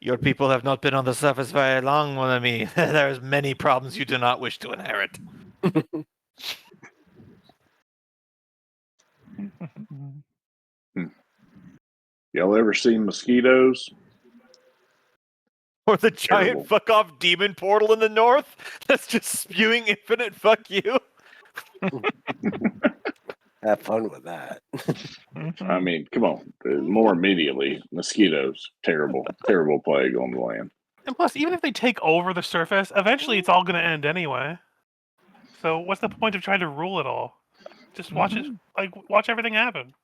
Your people have not been on the surface very long, mon ami. There's many problems you do not wish to inherit. Y'all ever seen mosquitoes? Or the giant Terrible. fuck off demon portal in the north that's just spewing infinite fuck you. Have fun with that. I mean, come on. More immediately, mosquitoes. Terrible, terrible plague on the land. And plus, even if they take over the surface, eventually it's all going to end anyway. So what's the point of trying to rule it all? Just watch it, like watch everything happen.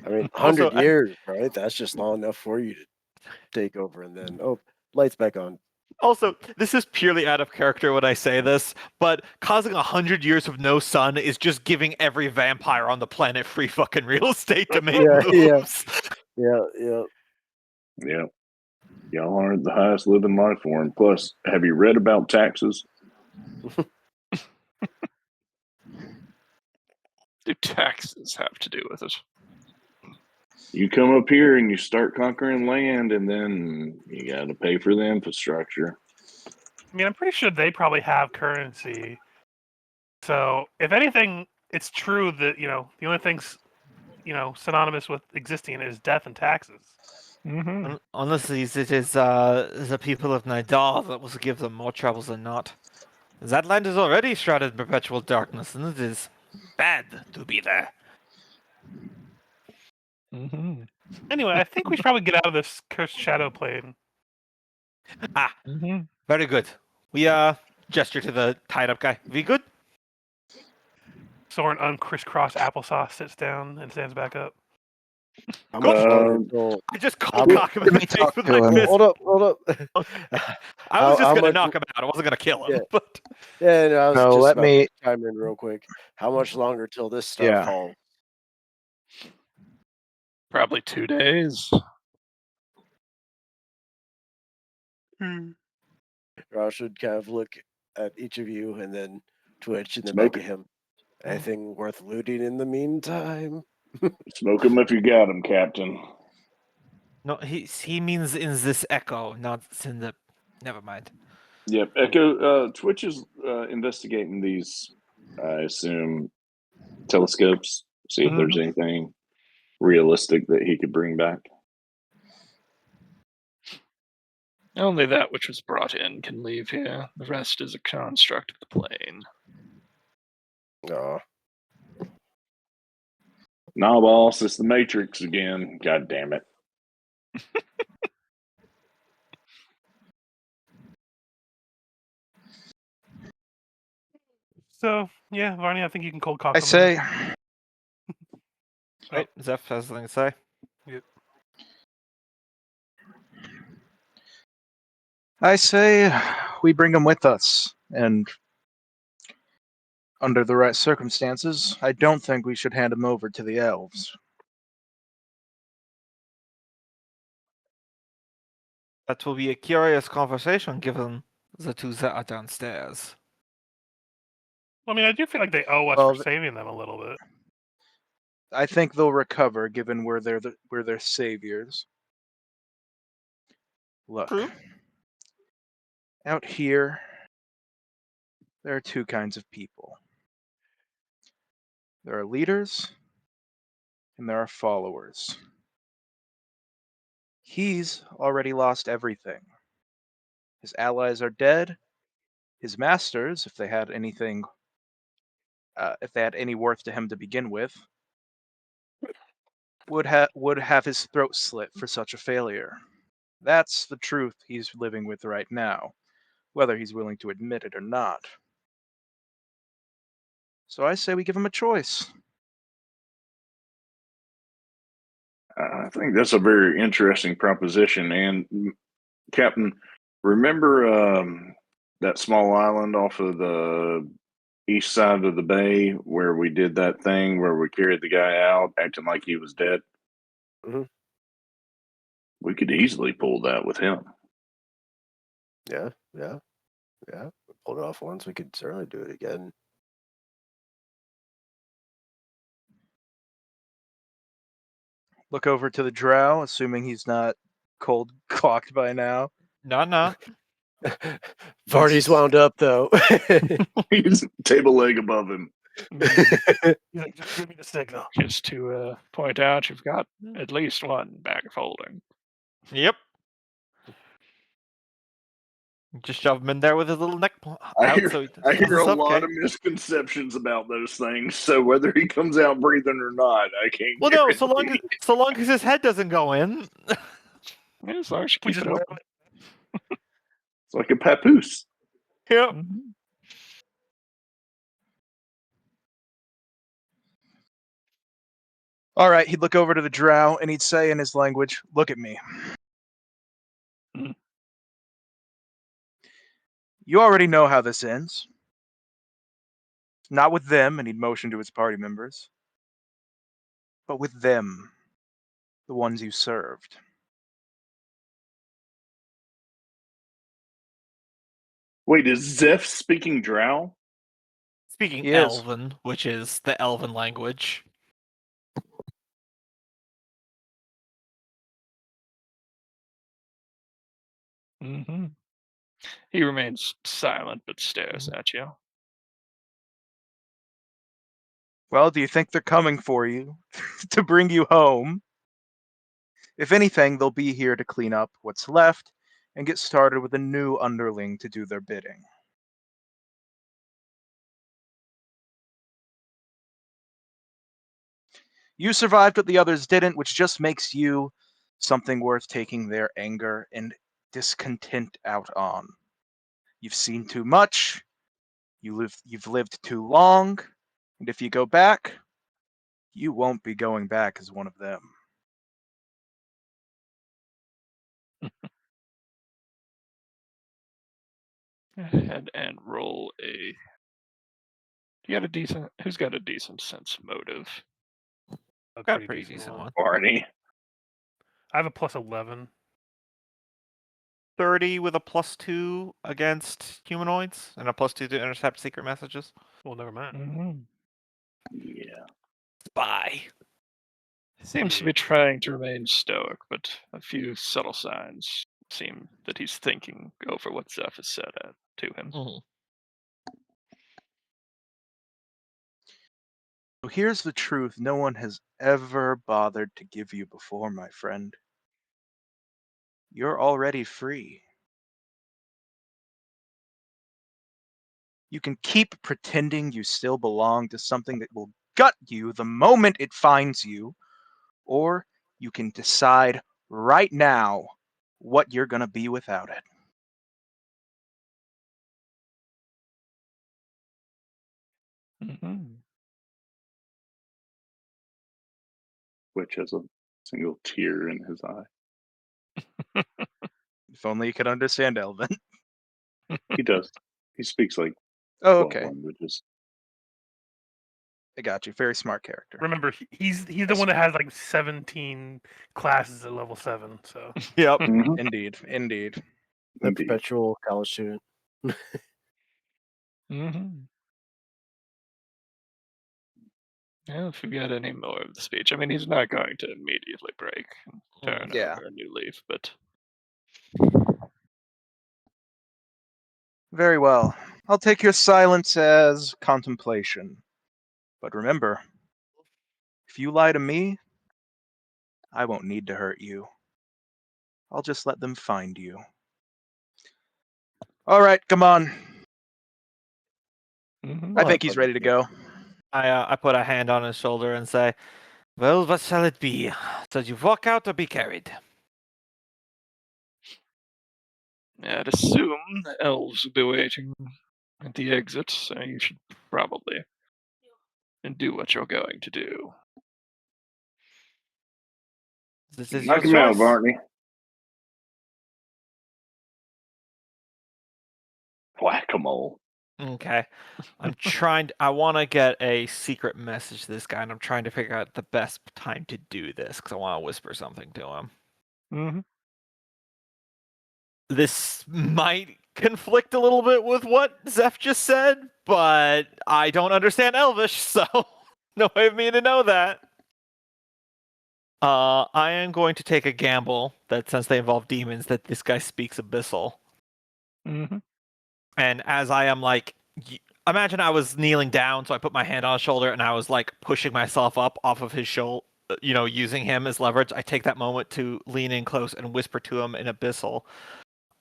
I mean, Also, 100 years, right? That's just long enough for you to take over, and then lights back on. Also, this is purely out of character when I say this, but causing 100 years of no sun is just giving every vampire on the planet free fucking real estate to make moves. Yeah. Yeah. Y'all aren't the highest living life form. Plus, have you read about taxes? Do taxes have to do with it? You come up here and you start conquering land, and then you got to pay for the infrastructure. I mean, I'm pretty sure they probably have currency. So if anything, it's true that the only things synonymous with existing is death and taxes. Mm-hmm. Honestly, it is the people of Nidal that will give them more troubles than not. That land is already shrouded in perpetual darkness, and it is bad to be there. Mm-hmm. Anyway, I think we should probably get out of this cursed shadow plane. Mm-hmm. Very good. We gesture to the tied up guy. We good? Soren uncrisscross applesauce sits down and stands back up. How much longer till? I just How cold mu- cock him in the face talk with to my him. fist. Hold up. I was just how gonna much- knock him out. I wasn't gonna kill him. Yeah. But Yeah, no, I was No, just let about me- to chime in real quick. How much longer till this stuff Yeah. falls? Probably 2 days. I should kind of look at each of you and then twitch and then Smoke back at him. Anything worth looting in the meantime? Smoke them if you got them, Captain. no, he means in this echo, not in the. Never mind. Yep. Echo. Twitch is investigating these. I assume telescopes. See if there's anything realistic that he could bring back. Only that which was brought in can leave here. The rest is a construct of the plane. Oh, Nah, boss, it's the Matrix again. God damn it. So yeah, Varney, I think you can cold cock I them. say, Wait, Zeph has something to say. we bring him with us, and under the right circumstances, I don't think we should hand him over to the elves. That will be a curious conversation given the two that are downstairs. I mean, I do feel like they owe us Well, for saving them a little bit. I think they'll recover, given we're their saviors. Look, True. out here, there are two kinds of people. There are leaders, and there are followers. He's already lost everything. His allies are dead. His masters, if they had anything, if they had any worth to him to begin with, would have his throat slit for such a failure. That's the truth he's living with right now, whether he's willing to admit it or not. So I say we give him a choice. I think that's a very interesting proposition. And Captain, Remember that small island off of the east side of the bay where we did that thing where we carried the guy out acting like he was dead? Mhm. We could easily pull that with him. Yeah. We pulled it off once. We could certainly do it again. Look over to the drow, assuming he's not cold clocked by now. No. Vardy's wound up though. He's table leg above him. He's like, just give me the signal. Just to point out, you've got at least one bag of holding. Yep. Just shove him in there with his little neck out. I hear, so he I hear a doesn't lot suffocate. of misconceptions about those things. So whether he comes out breathing or not, I can't. Well, no. So guarantee. long as his head doesn't go in. Yeah, as long as you We keep just it open. It's like a papoose. Yep. Mhm. All right, he'd look over to the drow and he'd say in his language, "Look at me. Mhm. You already know how this ends. Not with them," and he'd motion to his party members, "but with them, the ones you served." Wait, is Zeph speaking Drow? Speaking He is. Elven, which is the Elven language. Mm-hmm. He remains silent but stares at you. Well, do you think they're coming for you to bring you home? If anything, they'll be here to clean up what's left and get started with a new underling to do their bidding. You survived what the others didn't, which just makes you something worth taking their anger and discontent out on. You've seen too much, you've lived too long, and if you go back, you won't be going back as one of them. Ahead and roll a. Who's got a decent sense motive? Got a pretty decent one. Barney. I have a plus 11. 30 with a +2 against humanoids and a +2 to intercept secret messages. Well, never mind. Mm-hmm. Yeah. Spy. Seems to be trying to remain stoic, but a few subtle signs seem that he's thinking over what Zeph has said to him. Mhm. So here's the truth no one has ever bothered to give you before, my friend. You're already free. You can keep pretending you still belong to something that will gut you the moment it finds you, or you can decide right now what you're going to be without it. Mm-hmm. Which has a single tear in his eye. If only you could understand Elven. He does. He speaks like Oh, 12 okay. languages. I got you. Very smart character. Remember, he's the one that has like 17 classes at level 7. So Yep. Mhm. Indeed. Indeed. The Indeed. perpetual college student. Mm-hmm. Yeah, if you got any more of the speech. I mean, he's not going to immediately break and turn Yeah. over a new leaf, but Very well. I'll take your silence as contemplation. But remember, if you lie to me, I won't need to hurt you. I'll just let them find you. All right, come on. mm-hmm. I think he's ready to go. I put a hand on his shoulder and say, "Well, what shall it be? Shall you walk out or be carried?" I'd assume the elves will be waiting at the exit, so you should probably do what you're going to do. This is Knock your him out, choice. Barney. Whack-a-mole. Okay. I want to get a secret message to this guy, and I'm trying to figure out the best time to do this because I want to whisper something to him. Mm-hmm. This might conflict a little bit with what Zeph just said, but I don't understand Elvish, so no way of me to know that. I am going to take a gamble that since they involve demons, that this guy speaks Abyssal. Mm-hmm. And as I am like, imagine I was kneeling down, so I put my hand on his shoulder and I was like pushing myself up off of his shoulder, using him as leverage. I take that moment to lean in close and whisper to him in Abyssal.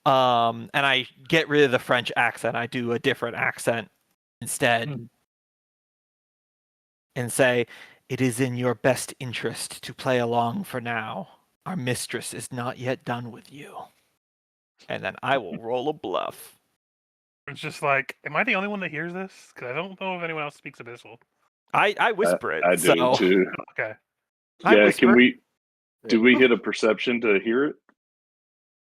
And I get rid of the French accent. I do a different accent instead and say, "It is in your best interest to play along for now. Our mistress is not yet done with you." And then I will roll a bluff. It's just like, am I the only one that hears this? Because I don't know if anyone else speaks Abyssal. I whisper it. I do so too. Okay. I Yeah, whisper. can we? Do we hit a perception to hear it?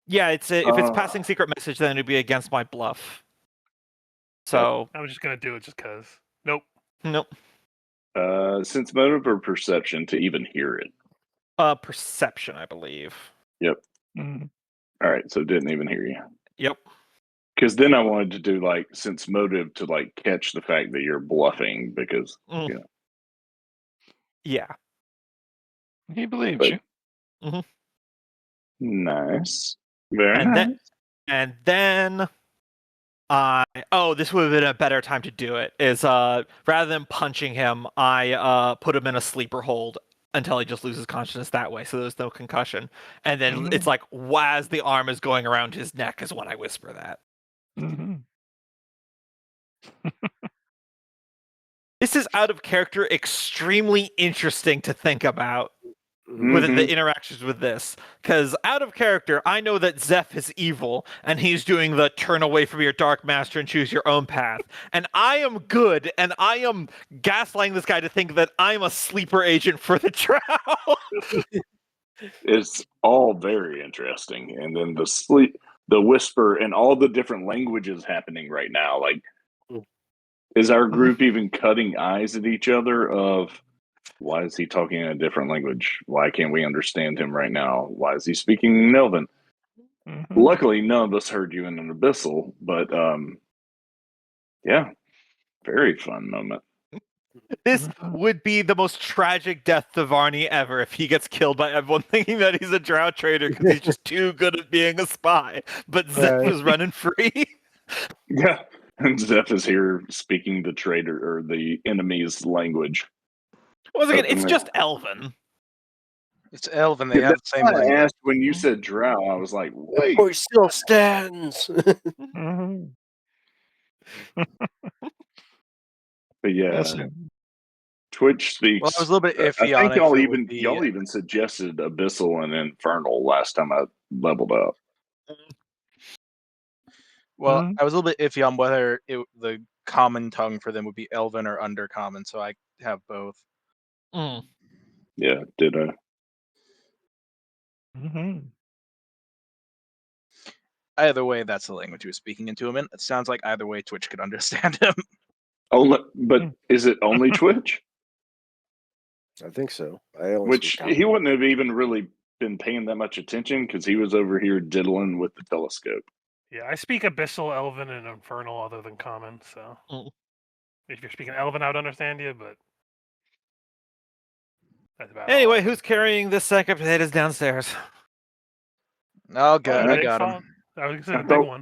Yeah, if it's passing secret message, then it'd be against my bluff. So I was just gonna do it just cause. Nope. nope. Sense motive or perception to even hear it? Perception, I believe. Yep. Mm-hmm. All right, so didn't even hear you. Yep. Because then I wanted to do like sense motive to like catch the fact that you're bluffing because Yeah. He believes But- you. nice, very And nice. then this would have been a better time to do it. Is rather than punching him, I put him in a sleeper hold until he just loses consciousness that way, so there's no concussion. And then it's like as the arm is going around his neck is when I whisper that. Mm-hmm. This is out of character, extremely interesting to think about. Mm-hmm. With the interactions with this, because out of character, I know that Zeph is evil, and he's doing the turn away from your dark master and choose your own path. And I am good, and I am gaslighting this guy to think that I'm a sleeper agent for the Drow. It's all very interesting, and then the whisper, and all the different languages happening right now. Like, is our group even cutting eyes at each other? Of why is he talking in a different language? Why can't we understand him right now? Why is he speaking Nelvin? Mm-hmm. Luckily, none of us heard you in an Abyssal, but yeah, very fun moment. This would be the most tragic death to Varney ever if he gets killed by everyone thinking that he's a Drow traitor because he's just too good at being a spy. But Zeph is running free. Yeah, and Zeph is here speaking the traitor or the enemy's language. Once again, it's just Elven. It's Elven. They have the same I language. asked when you said Drow, I was like, wait. Voice still stands. Mm-hmm. But yeah, Yes. Twitch speaks. Well, I was a little bit iffy I on think if y'all it even would be, y'all even suggested Abyssal and Infernal last time I leveled up. Well, Mhm. I was a little bit iffy on whether the common tongue for them would be Elven or Undercommon, so I have both. Mm. Yeah, did I? Mm-hmm. Either way, that's the language he was speaking into him in. It sounds like either way, Twitch could understand him. But is it only Twitch? I think so. I only Which speak he wouldn't have even really been paying that much attention because he was over here diddling with the telescope. Yeah, I speak Abyssal, Elven, and Infernal other than Common, so if you're speaking Elven, I would understand you, but that's about all Anyway, I who's can- carrying this sack of potatoes downstairs? Oh, good. the I big got him. font. I was gonna say I the big thought- one.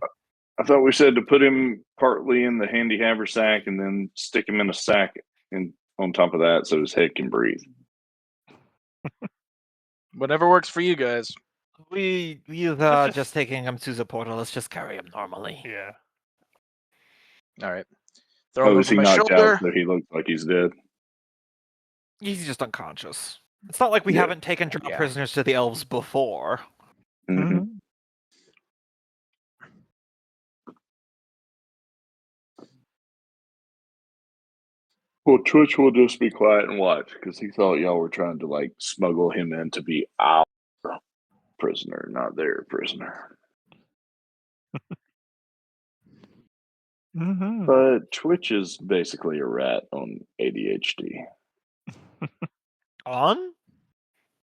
I thought we said to put him partly in the handy haversack and then stick him in a sack and on top of that so his head can breathe. Whatever works for you guys. We're Let's just taking him to the portal. Let's just carry him normally. Yeah. All right. Throw him Is over he my knocked shoulder. out so he looks like he's dead? He's just unconscious. It's not like we Yeah. haven't taken Drow Yeah. prisoners to the elves before. Mm-hmm. Mm-hmm. Well, Twitch will just be quiet and watch because he thought y'all were trying to like smuggle him in to be our prisoner, not their prisoner. Mm-hmm. But Twitch is basically a rat on ADHD. On?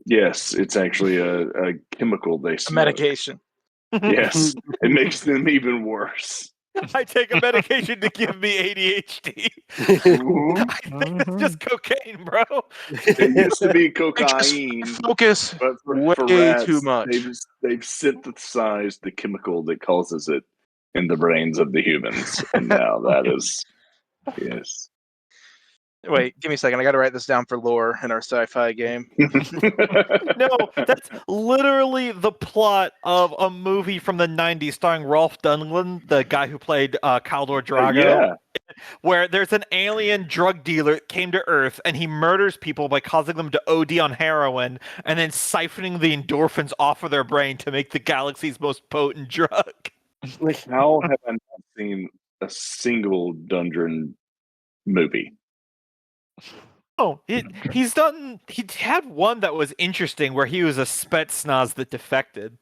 Yes, it's actually a chemical they A smoke. medication. Yes, it makes them even worse. I take a medication to give me ADHD. Mhm. I think it's just cocaine, bro. It used to be They just cocaine, focus but for way rats, too much. they've synthesized the chemical that causes it in the brains of the humans, and now that is yes. Wait, give me a second. I got to write this down for lore in our sci-fi game. No, that's literally the plot of a movie from the 90s starring Rolf Dunlund, the guy who played Khaldor Drago, Yeah, where there's an alien drug dealer that came to Earth and he murders people by causing them to OD on heroin and then siphoning the endorphins off of their brain to make the galaxy's most potent drug. how have I not seen a single Dungeon movie? Oh, he had one that was interesting where he was a Spetsnaz that defected.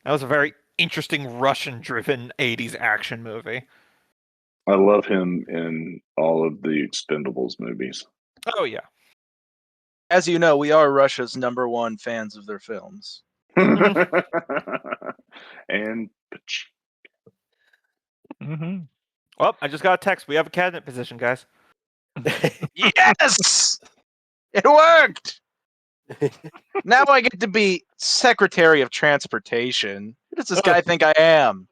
That was a very interesting Russian-driven 80s action movie. I love him in all of the Expendables movies. Oh, yeah. As you know, we are Russia's #1 fans of their films. And Mm-hmm. Well, I just got a text. We have a cabinet position, guys. Yes! It worked! Now I get to be Secretary of Transportation. Who does this guy think I am?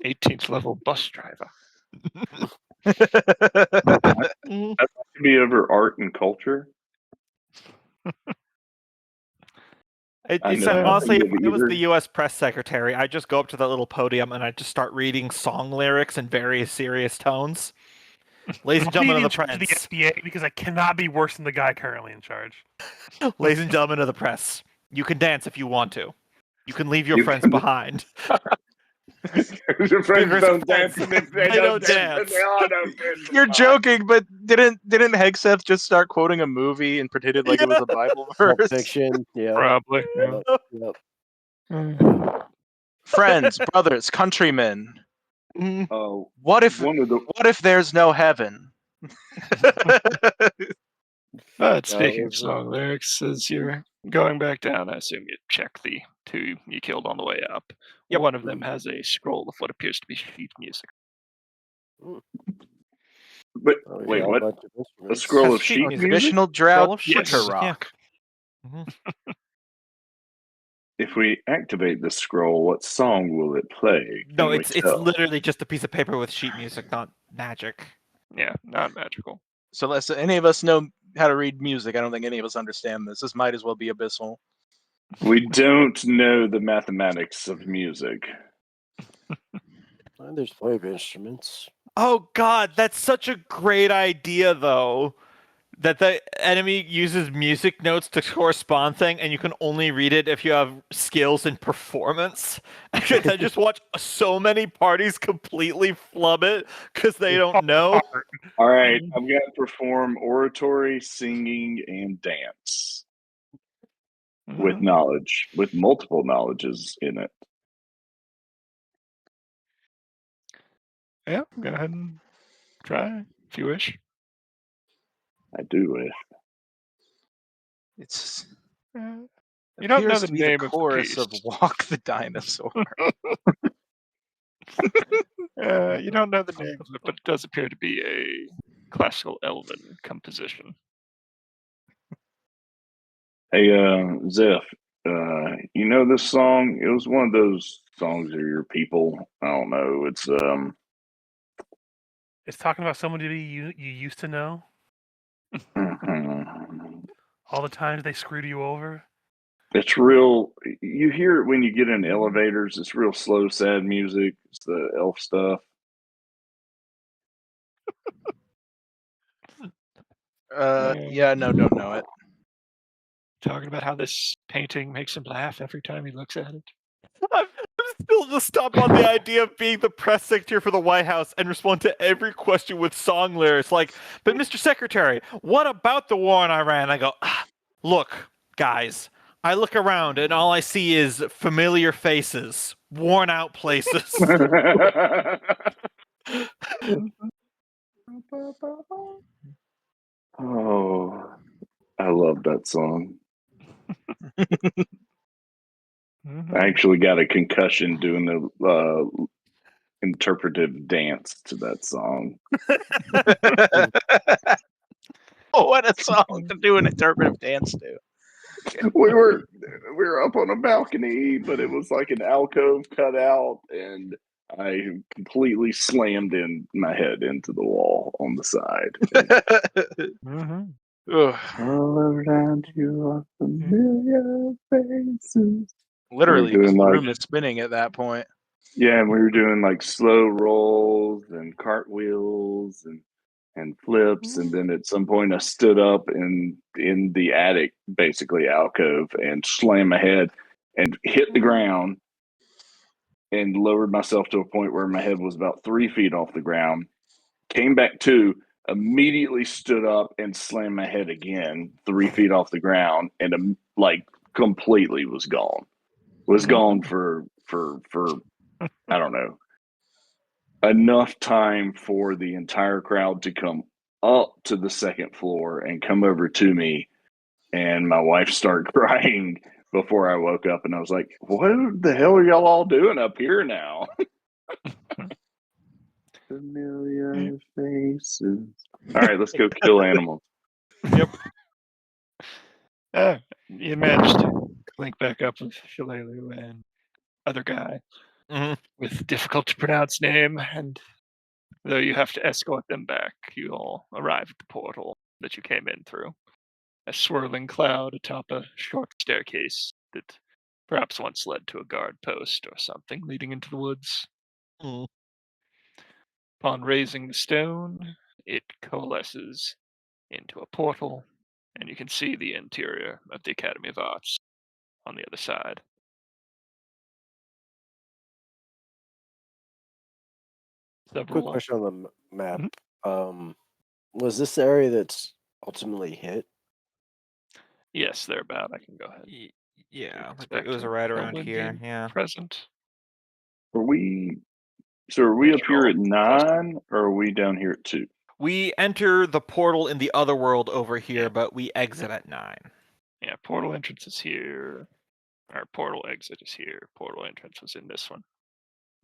18th level bus driver. Mm. I'd like to be over art and culture. I know Honestly, nothing if of I was either. the U.S. press secretary, I'd just go up to that little podium and I'd just start reading song lyrics in various serious tones. Ladies and I'll be gentlemen of in the charge of the press. SBA because I cannot be worse than the guy currently in charge. Ladies and gentlemen of the press, you can dance if you want to. You can leave your You friends can- behind. Your friends Fingers don't of dance, friends. and if they I don't don't dance, they all don't dance. You're joking, but didn't Hegseth just start quoting a movie and pretended like it was a Bible Pulp verse? Fiction. Yeah. Probably. Yep. Yep. Friends, brothers, countrymen. Mm. Oh, What if one of the there's no heaven? But speaking it of was, song lyrics, as you're going back down, I assume you check the two you killed on the way up. Yep. One of them has a scroll of what appears to be sheet music. but Oh, we wait, got what? bunch of A instruments. scroll Has of sheet sheet music. music? Traditional drought Scroll of butcher sheet music, yeah. rock. Mhm. If we activate the scroll, what song will it play? No, Can we it's tell? literally just a piece of paper with sheet music, not magic. Yeah, not magical. So unless any of us know how to read music, I don't think any of us understand this. This might as well be abysmal. We don't know the mathematics of music. Well, there's plenty of instruments. Oh god, that's such a great idea though. That the enemy uses music notes to correspond thing and you can only read it if you have skills in performance. I just watch so many parties completely flub it because they don't know. All right, I'm going to perform oratory, singing, and dance with Mhm. knowledge, with multiple knowledges in it. Yeah, go ahead and try if you wish. I do wish. It's You don't know appears the to be name the of the chorus of piece. Walk the Dinosaur. You don't know the name of it, but it does appear to be a classical Elven composition. Hey, Zeph, you know this song? It was one of those songs of your people. I don't know. It's It's talking about somebody you used to know. All the times they screwed you over. it's real. You hear it when you get in elevators. It's real slow, sad music. It's the elf stuff. Yeah, no, don't know it. Talking about how this painting makes him laugh every time he looks at it. I'm still just stuck on the idea of being the press secretary for the White House and respond to every question with song lyrics. Like, but Mr. Secretary, what about the war in Iran? I go, look, guys, I look around and all I see is familiar faces, worn out places. Oh, I love that song. Mhm. I actually got a concussion doing the interpretive dance to that song. Oh, what a song to do an interpretive dance to. We were up on a balcony, but it was like an alcove cut out, and I completely slammed in my head into the wall on the side. Mhm. Ugh. All around you are familiar faces. Literally, the doing, like- room is spinning at that point. Yeah, and we were doing like slow rolls and cartwheels and flips, and then at some point I stood up in the attic, basically alcove, and slammed my head and hit the ground and lowered myself to a point where my head was about 3 feet off the ground. Came back to, immediately stood up and slammed my head again 3 feet off the ground, and like completely was gone. Was gone for I don't know, enough time for the entire crowd to come up to the second floor and come over to me, and my wife started crying before I woke up, and I was like, what the hell are y'all all doing up here now? Familiar faces. All right, let's go kill animals. You managed to link back up with Shalelu and other guy Mhm. with difficult to pronounce name, and though you have to escort them back, you all arrive at the portal that you came in through. A swirling cloud atop a short staircase that perhaps once led to a guard post or something leading into the woods. Mm. Upon raising the stone, it coalesces into a portal, and you can see the interior of the Academy of Arts on the other side. Quick Several. question on the map. Mhm. Was this the area that's ultimately hit? Yes, they're about. I can go ahead. Yeah, like Expect it was a right around goblin here. being Yeah. present. Are we up here at 9, or are we down here at 2? We enter the portal in the other world over here, but we exit at 9. Yeah, portal entrance is here. Our portal exit is here. Portal entrance was in this one.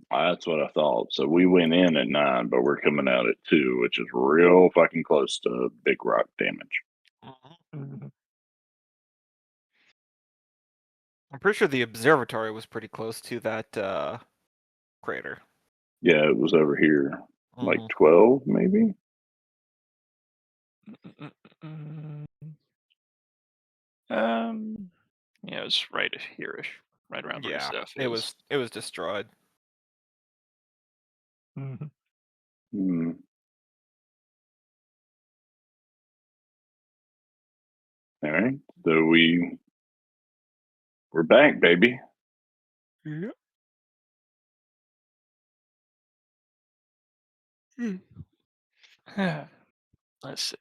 That's what I thought. So we went in at 9, but we're coming out at 2, which is real fucking close to big rock damage. Mhm. I'm pretty sure the observatory was pretty close to that crater. Yeah, it was over here, like Mhm. 12, maybe. Mm. Yeah, it was right here-ish, right around where Yeah, stuff it is. was destroyed. Mhm. Hmm. All right, so we're back, baby. Yep. Let's see.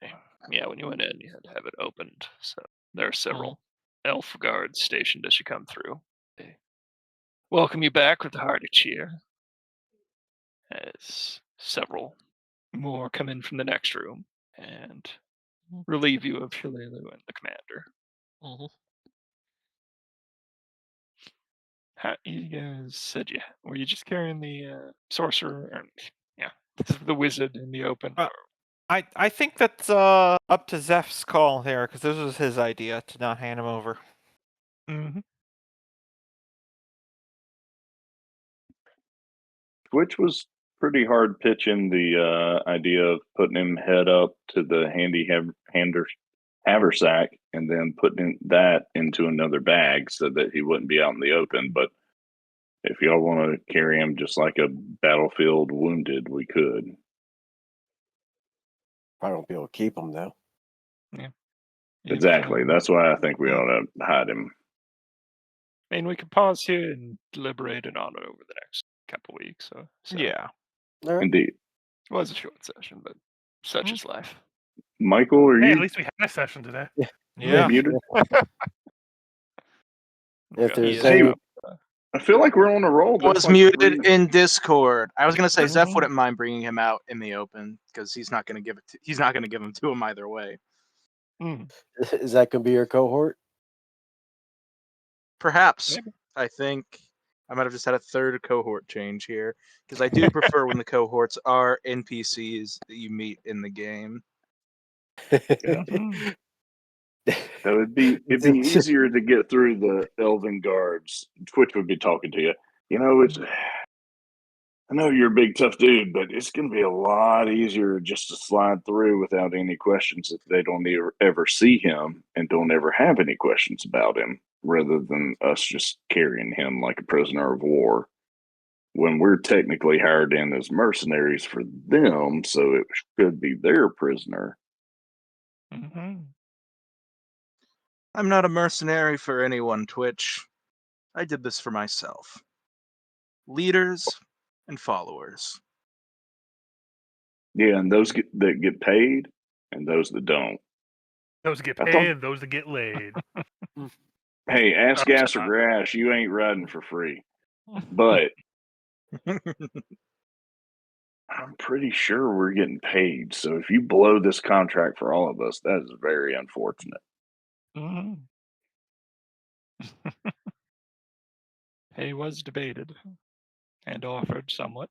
Yeah, when you went in, you had to have it opened. So there are several elf guards stationed as you come through. They welcome you back with a hearty cheer. As several more come in from the next room and relieve you of Shalelu and the commander. Mhm. How, you guys said were you just carrying the sorcerer and the wizard in the open? I think that's up to Zeph's call there, because this was his idea to not hand him over. Mm-hmm. Which was pretty hard pitching the idea of putting him head up to the haversack and then putting that into another bag so that he wouldn't be out in the open. But if y'all want to carry him just like a battlefield wounded, we could. Probably won't be able to keep them though. Exactly. That's why I think we ought to hide him. I mean, we could pause here and deliberate it on it over the next couple weeks. So Yeah. All right. Indeed. it was a short session, but such is life. Michael, are Hey, you at least we had a session today. Yeah. muted? If Okay. there's Hey, any, I feel like we're on a roll. That's Was like muted three- in Discord. I was gonna say Zeph Mhm. wouldn't mind bringing him out in the open because he's not gonna give it. He's not gonna give him to him either way. Mm, is that going to be your cohort? Perhaps. Maybe. I think I might have just had a third cohort change here because I do prefer when the cohorts are NPCs that you meet in the game. mhm. So it'd be easier to get through the Elven guards. Twitch would be talking to you. You know, it's. I know you're a big tough dude, but it's going to be a lot easier just to slide through without any questions if they don't ever see him and don't ever have any questions about him, rather than us just carrying him like a prisoner of war. When we're technically hired in as mercenaries for them, so it should be their prisoner. Mhm. I'm not a mercenary for anyone, Twitch. I did this for myself. Leaders and followers. Yeah, and those that get paid and those that don't. Those get I paid, thought- and those that get laid. Hey, ask Oh, gas or stop. grass, you ain't riding for free. But I'm pretty sure we're getting paid. So if you blow this contract for all of us, that is very unfortunate. Mhm. Pay was debated and offered somewhat,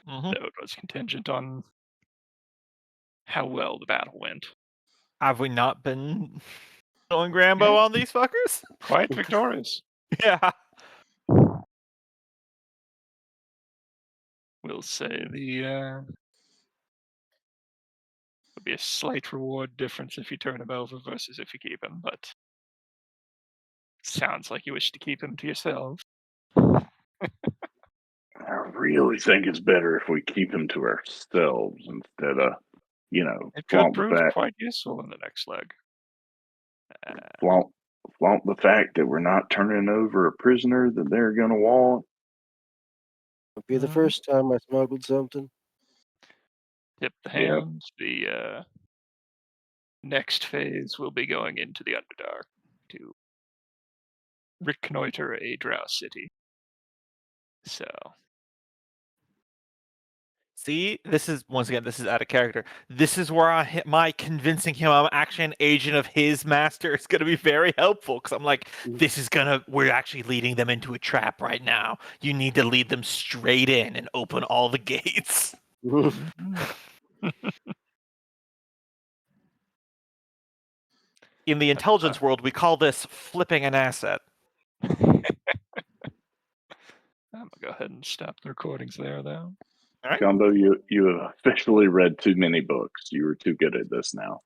Mhm. though it was contingent on how well the battle went. Have we not been going Grambo Yeah. on these fuckers? Quite victorious. Yeah. We'll say there'll be a slight reward difference if you turn him over versus if you keep him, but sounds like you wish to keep him to yourself. I really think it's better if we keep him to ourselves instead of, It could flaunt the prove fact, quite useful in the next leg. flaunt, flaunt the fact that we're not turning over a prisoner that they're going to want. It'll be the Mhm. first time I smuggled something. Tip the Yep. hand. The next phase will be going into the Underdark to reconnoiter a drow city. So See, this is once again, this is out of character. This is where my convincing him I'm actually an agent of his master is going to be very helpful because I'm like, we're actually leading them into a trap right now. You need to lead them straight in and open all the gates. In the intelligence world, we call this flipping an asset. I'm gonna go ahead and stop the recordings there, though. All right. Gumbo, you have officially read too many books. You were too good at this now.